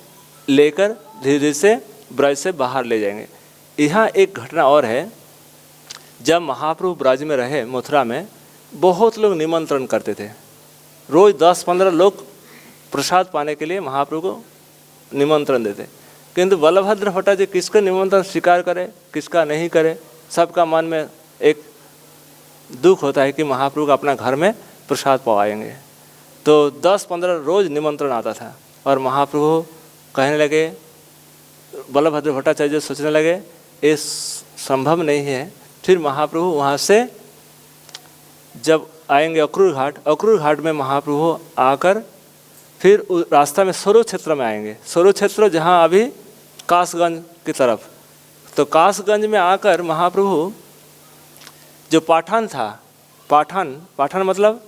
लेकर धीरे धीरे से ब्रज से बाहर ले जाएंगे। यहाँ एक घटना और है, जब महाप्रभु ब्रज में रहे मथुरा में, बहुत लोग निमंत्रण करते थे। रोज़ 10-15 लोग प्रसाद पाने के लिए महाप्रभु को निमंत्रण देते। किंतु बलभद्र भट्टाचार्य किसका निमंत्रण स्वीकार करे, किसका नहीं करे, सबका मन में एक दुख होता है कि महाप्रभु को अपना घर में प्रसाद पवाएंगे। तो 10-15 रोज़ निमंत्रण आता था और महाप्रभु कहने लगे, बलभद्र भट्टाचार्य सोचने लगे ये संभव नहीं है। फिर महाप्रभु वहाँ से जब आएंगे अक्रूर घाट में महाप्रभु आकर फिर रास्ता में सरो क्षेत्र में आएंगे। सरो क्षेत्र जहाँ अभी कासगंज की तरफ, तो कासगंज में आकर महाप्रभु जो पाठान था, पाठान मतलब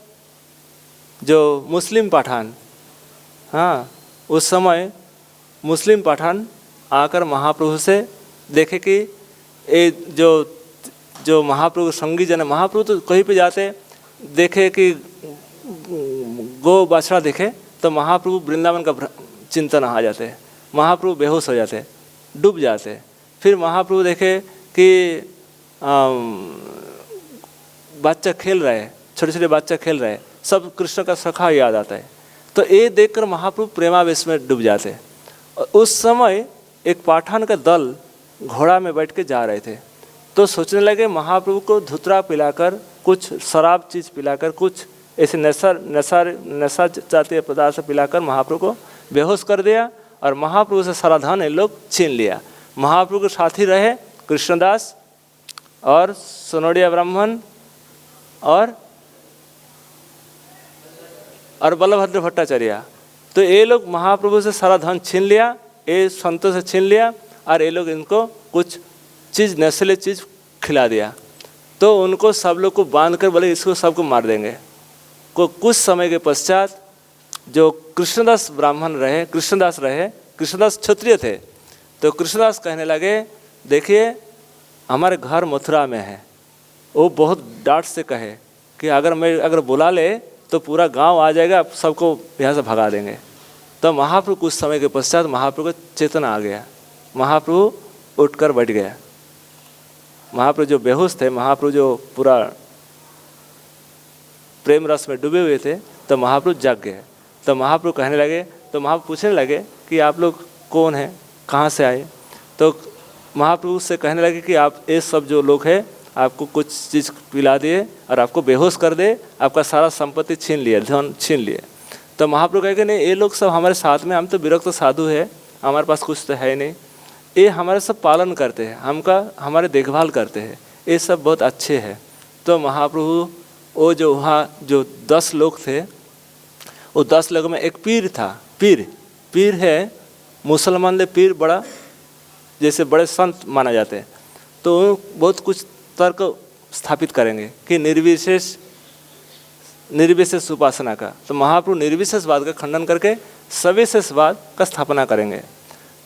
जो मुस्लिम पाठान, हाँ, उस समय मुस्लिम पाठान आकर महाप्रभु से देखे कि ये जो महाप्रभु संगी जन, महाप्रभु तो कहीं पे जाते देखे कि गो बछड़ा देखे तो महाप्रभु वृंदावन का चिंतन आ जाते, महाप्रभु बेहोश हो जाते, डूब जाते। फिर महाप्रभु देखे कि बच्चा खेल रहे, छोटे छोटे बच्चा खेल रहे, सब कृष्ण का सखा याद आता है। तो ये देखकर महाप्रभु प्रेमावेश में डूब जाते। उस समय एक पाठान का दल घोड़ा में बैठ के जा रहे थे। तो सोचने लगे महाप्रभु को धुतरा पिलाकर, कुछ शराब चीज़ पिलाकर, कुछ ऐसे नशा जातीय पदार्थ पिलाकर महाप्रभु को बेहोश कर दिया और महाप्रभु से सारा धन ये लोग छीन लिया। महाप्रभु के साथी रहे कृष्णदास और सोनोडिया ब्राह्मण और बलभद्र भट्टाचार्य। तो ये लोग महाप्रभु से सारा धन छीन लिया, ये संतों से छीन लिया और ये लोग इनको कुछ चीज़ नशीली चीज़ खिला दिया। तो उनको सब लोग को बांध कर बोले इसको सबको मार देंगे। कुछ समय के पश्चात जो कृष्णदास ब्राह्मण रहे, कृष्णदास क्षत्रिय थे, तो कृष्णदास कहने लगे देखिए हमारे घर मथुरा में है। वो बहुत डांट से कहे कि अगर बुला ले तो पूरा गांव आ जाएगा, सबको यहाँ से भगा देंगे। तो महाप्रभु कुछ समय के पश्चात महाप्रभु को चेतना आ गया, महाप्रभु उठकर बैठ गया। महाप्रभु जो बेहोश थे, महाप्रभु जो पूरा प्रेम रस में डूबे हुए थे, तो महाप्रभु जाग गए। तो महाप्रभु कहने लगे, तो महाप्रभु पूछने लगे कि आप लोग कौन हैं, कहाँ से आए। तो महाप्रभु से कहने लगे कि आप ये सब जो लोग हैं आपको कुछ चीज़ पिला दिए और आपको बेहोश कर दे, आपका सारा संपत्ति छीन लिए, धन छीन लिए। तो महाप्रभु कहे कि नहीं, ये लोग सब हमारे साथ में, हम तो विरक्त साधु है, हमारे पास कुछ तो है नहीं, ये हमारे सब पालन करते हैं, हमारे देखभाल करते हैं, ये सब बहुत अच्छे हैं। तो महाप्रभु वो जो वहाँ जो 10 लोग थे, वो 10 लोगों में एक पीर था। पीर है, मुसलमान ले पीर बड़ा जैसे बड़े संत माना जाते हैं। तो बहुत कुछ तर्क स्थापित करेंगे कि निर्विशेष उपासना का। तो महाप्रभु निर्विशेषवाद का खंडन करके सविशेषवाद का स्थापना करेंगे।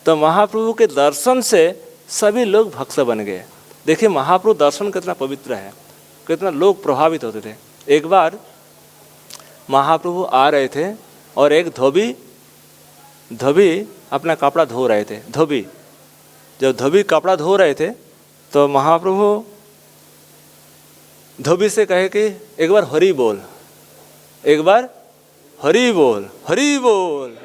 तो महाप्रभु के दर्शन से सभी लोग भक्त बन गए। देखिए महाप्रभु दर्शन कितना पवित्र है, कितना लोग प्रभावित होते थे। एक बार महाप्रभु आ रहे थे और एक धोबी अपना कपड़ा धो रहे थे। जब धोबी कपड़ा धो रहे थे तो महाप्रभु धोबी से कहे कि एक बार हरि बोल, एक बार हरि बोल, हरि बोल।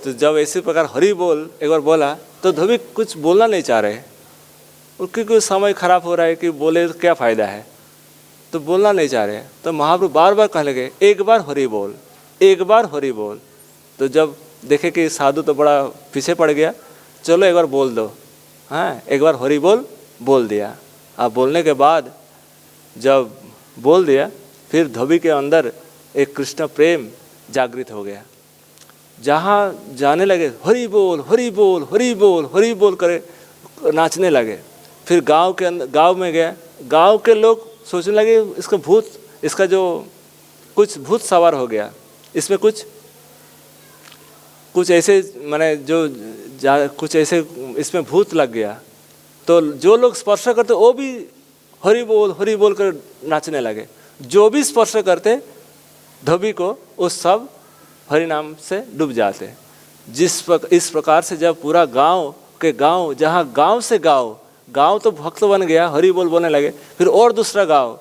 तो जब इसी प्रकार हरि बोल एक बार बोला तो धोबी कुछ बोलना नहीं चाह रहे, क्योंकि समय खराब हो रहा है कि बोले तो क्या फ़ायदा है, तो बोलना नहीं चाह रहे। तो महाप्रभु बार बार कहने लगे एक बार हरि बोल, एक बार हरि बोल। तो जब देखे कि साधु तो बड़ा पीछे पड़ गया, चलो एक बार बोल दो। हाँ, एक बार हरि बोल दिया। अब बोलने के बाद जब बोल दिया, फिर धोबी के अंदर एक कृष्ण प्रेम जागृत हो गया। जहाँ जाने लगे हरि बोल हरि बोल हरि बोल हरि बोल करे नाचने लगे। फिर गांव में गया, गांव के लोग सोचने लगे इसका जो कुछ भूत सवार हो गया, इसमें कुछ ऐसे माने कुछ ऐसे इसमें भूत लग गया। तो जो लोग स्पर्श करते वो भी हरि बोल कर नाचने लगे। जो भी स्पर्श करते धोबी को वो सब हरि नाम से डूब जाते। इस प्रकार से जब पूरा गांव जहाँ गांव तो भक्त बन गया, हरि बोल बोलने लगे, फिर और दूसरा गांव,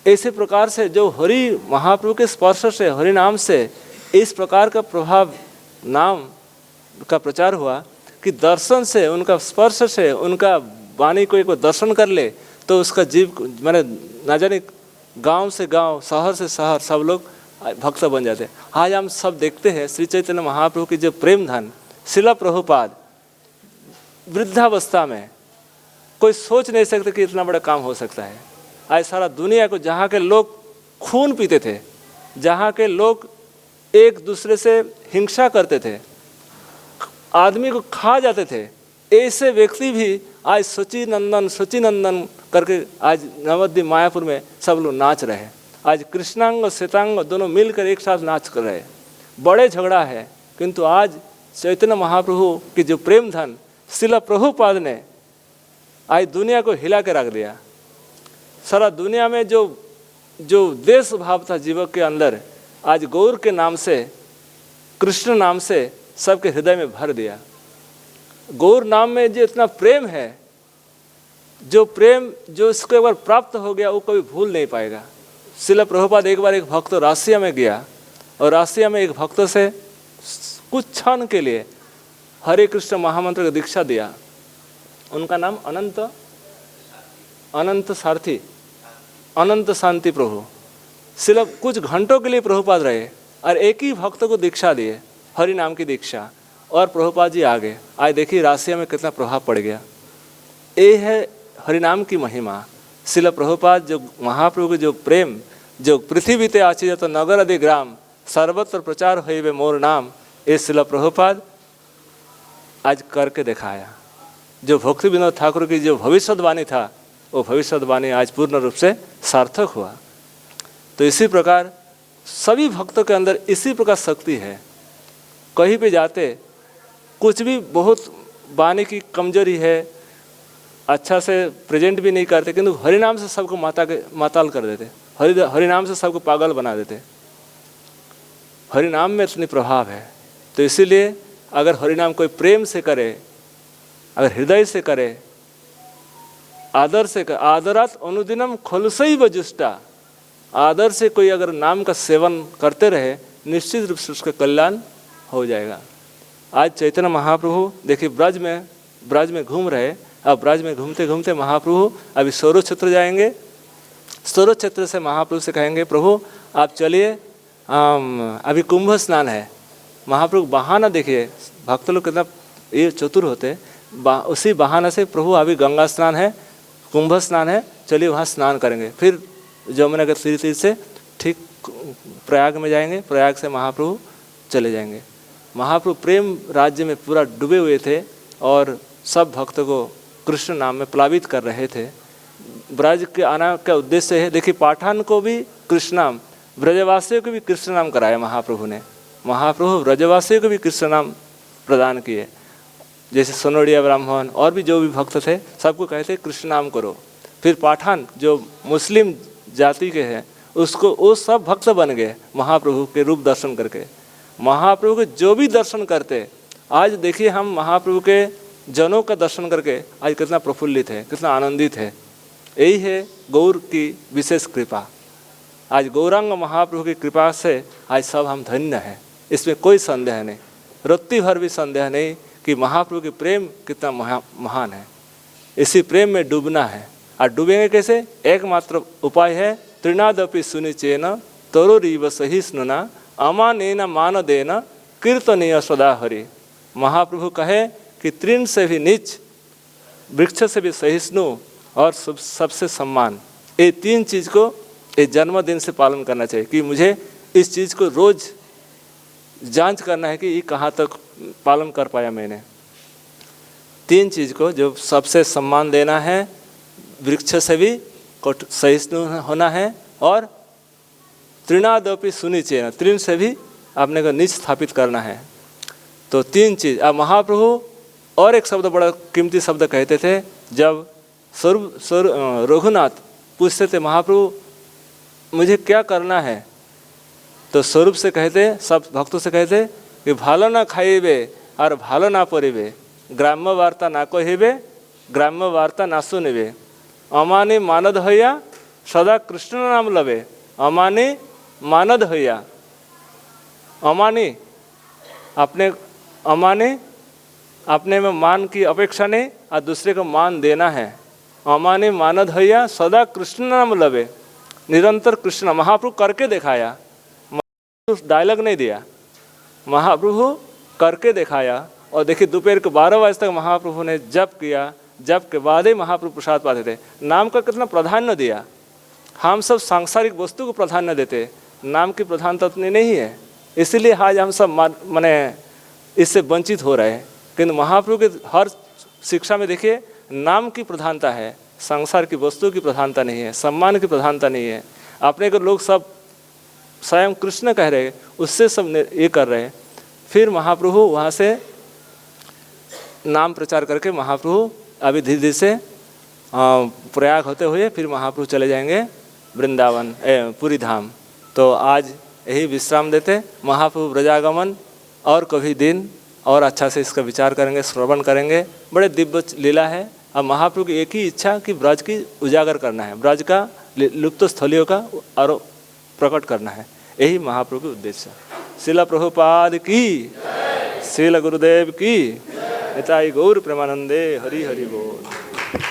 ऐसे प्रकार से जो हरि महाप्रभु के स्पर्श से, हरि नाम से इस प्रकार का प्रभाव नाम का प्रचार हुआ कि दर्शन से, उनका स्पर्श से, उनका वाणी को एक दर्शन कर ले तो उसका जीव मैंने ना जाने गांव से गांव, शहर से शहर सब लोग भक्त बन जाते हैं। आज हम सब देखते हैं श्री चैतन्य महाप्रभु की जो प्रेम धन, शिला प्रभुपाद वृद्धावस्था में कोई सोच नहीं सकते कि इतना बड़ा काम हो सकता है। आज सारा दुनिया को, जहाँ के लोग खून पीते थे, जहाँ के लोग एक दूसरे से हिंसा करते थे, आदमी को खा जाते थे, ऐसे व्यक्ति भी आज सची नंदन करके आज नवद्वीप मायापुर में सब लोग नाच रहे हैं। आज कृष्णांग और श्वेतांग दोनों मिलकर एक साथ नाच कर रहे हैं। बड़े झगड़ा है, किंतु आज चैतन्य महाप्रभु की जो प्रेम धन शिला प्रभुपाद ने आज दुनिया को हिला के रख दिया। सारा दुनिया में जो देश भाव था जीवों के अंदर, आज गौर के नाम से, कृष्ण नाम से सबके हृदय में भर दिया। गौर नाम में जो इतना प्रेम है, जो प्रेम जो इसको एक बार प्राप्त हो गया वो कभी भूल नहीं पाएगा। शिला प्रभुपाद एक बार एक भक्त राशिया में गया और राशिया में एक भक्त से कुछ क्षण के लिए हरे कृष्ण महामंत्र का दीक्षा दिया। उनका नाम अनंत शांति प्रभु। सिर्फ कुछ घंटों के लिए प्रभुपाद रहे और एक ही भक्त को दीक्षा दिए, हरि नाम की दीक्षा, और प्रभुपाद जी आगे। आज देखिए राशिया में कितना प्रभाव पड़ गया। ये है हरिनाम की महिमा। शिल प्रभुपाद जो महाप्रभु के जो प्रेम, जो पृथ्वी ते आची तो नगर आदि ग्राम सर्वत्र प्रचार होइबे मोर नाम, ये शिल प्रभुपाद आज करके दिखाया। जो भक्ति विनोद ठाकुर की जो भविष्यवाणी था, वो भविष्यवाणी आज पूर्ण रूप से सार्थक हुआ। तो इसी प्रकार सभी भक्तों के अंदर इसी प्रकार शक्ति है। कहीं पे जाते कुछ भी बहुत वाणी की कमजोरी है, अच्छा से प्रेजेंट भी नहीं करते, किंतु हरिनाम से सबको माताल कर देते, हरिनाम से सबको पागल बना देते। हरिनाम में इतनी प्रभाव है। तो इसीलिए अगर हरिनाम कोई प्रेम से करे, अगर हृदय से करे, आदर से करे, आदरात अनुदिनम खलुसैव जुष्टा, आदर से कोई अगर नाम का सेवन करते रहे, निश्चित रूप से उसका कल्याण हो जाएगा। आज चैतन्य महाप्रभु देखिए ब्रज में घूम रहे। अब ब्रज में घूमते घूमते महाप्रभु अभी सौरव क्षेत्र जाएंगे। सौरव क्षेत्र से महाप्रभु से कहेंगे, प्रभु आप चलिए, अभी कुंभ स्नान है। महाप्रभु बहाना देखिए, भक्त लोग कितना ये चतुर होते, उसी बहाना से प्रभु अभी गंगा स्नान है, कुंभ स्नान है, चलिए वहाँ स्नान करेंगे। फिर जमुना के तीर से ठीक प्रयाग में जाएंगे, प्रयाग से महाप्रभु चले जाएंगे। महाप्रभु प्रेम राज्य में पूरा डूबे हुए थे और सब भक्तों को कृष्ण नाम में प्लावित कर रहे थे। ब्रज के आना का उद्देश्य है, देखिए पाठान को भी कृष्ण नाम, ब्रजवासियों को भी कृष्ण नाम कराया महाप्रभु ने। महाप्रभु ब्रजवासियों को भी कृष्ण नाम प्रदान किए। जैसे सोनोड़िया ब्राह्मण और भी जो भी भक्त थे, सबको कहते कृष्ण नाम करो। फिर पाठान जो मुस्लिम जाति के हैं, उसको वो सब भक्त बन गए महाप्रभु के रूप दर्शन करके। महाप्रभु के जो भी दर्शन करते, आज देखिए हम महाप्रभु के जनों का दर्शन करके आज कितना प्रफुल्लित है, कितना आनंदित है। यही है गौर की विशेष कृपा। आज गौरांग महाप्रभु की कृपा से आज सब हम धन्य हैं, इसमें कोई संदेह नहीं, रत्ती भर भी संदेह नहीं कि महाप्रभु की प्रेम कितना महान है। इसी प्रेम में डूबना है। और डूबेंगे कैसे? एकमात्र उपाय है, तृणादपि सुनिचेन तरोरीव सहिष्णुना अमानेन मानदेन कीर्तनीय सदा हरि। महाप्रभु कहे कि तृण से भी नीच, वृक्ष से भी सहिष्णु और सबसे सम्मान, ये तीन चीज़ को एक जन्मदिन से पालन करना चाहिए। कि मुझे इस चीज़ को रोज़ जांच करना है कि ये कहाँ तक पालन कर पाया मैंने। तीन चीज़ को जो सबसे सम्मान देना है, वृक्ष से भी सहिष्णु होना है, और तृणादपि सुनिचेन, तृण से भी आपने को नीच स्थापित करना है। तो तीन चीज़। अब महाप्रभु और एक शब्द बड़ा कीमती शब्द कहते थे। जब रघुनाथ पूछते थे महाप्रभु मुझे क्या करना है, तो स्वरूप से कहते, सब भक्तों से कहते कि भालो ना खाइबे और भालो ना पढ़िबे, ग्राम्य वार्ता ना कहिबे, ग्राम्य वार्ता ना सुनिबे, अमानी मानद हइया सदा कृष्ण नाम लबे। अमानी मानद हइया, अमानी अपने में मान की अपेक्षा नहीं और दूसरे को मान देना है। अमानी मानद हइया सदा कृष्ण नाम लबे, निरंतर कृष्ण। महाप्रभु करके दिखाया, डायलॉग नहीं दिया, महाप्रभु करके दिखाया। और देखिए दोपहर के 12 बजे तक महाप्रभु ने जप किया, जप के बाद ही महाप्रभु प्रसाद पाते थे। नाम का कितना प्राधान्य दिया। हम सब सांसारिक वस्तु को प्राधान्य देते, नाम की प्रधानता उतनी नहीं है, इसीलिए आज हम सब माने इससे वंचित हो रहे हैं। किंतु महाप्रभु के हर शिक्षा में देखिए नाम की प्रधानता है, संसार की वस्तु की प्रधानता नहीं है, सम्मान की प्रधानता नहीं है। अपने को लोग सब स्वयं कृष्ण कह रहे, उससे सब ये कर रहे हैं। फिर महाप्रभु वहाँ से नाम प्रचार करके महाप्रभु अभी धीरे धीरे से प्रयाग होते हुए फिर महाप्रभु चले जाएंगे वृंदावन पुरी धाम। तो आज यही विश्राम देते। महाप्रभु ब्रजागमन और कभी दिन और अच्छा से इसका विचार करेंगे, श्रवण करेंगे। बड़े दिव्य लीला है। अब महाप्रभु की एक ही इच्छा कि ब्रज की उजागर करना है, ब्रज का लुप्त स्थलियों का और प्रकट करना है, यही महाप्रभु का उद्देश्य। शिला प्रभुपाद की, शिला गुरुदेव की, निताई गौर प्रेमानंदे, हरि हरि बोल।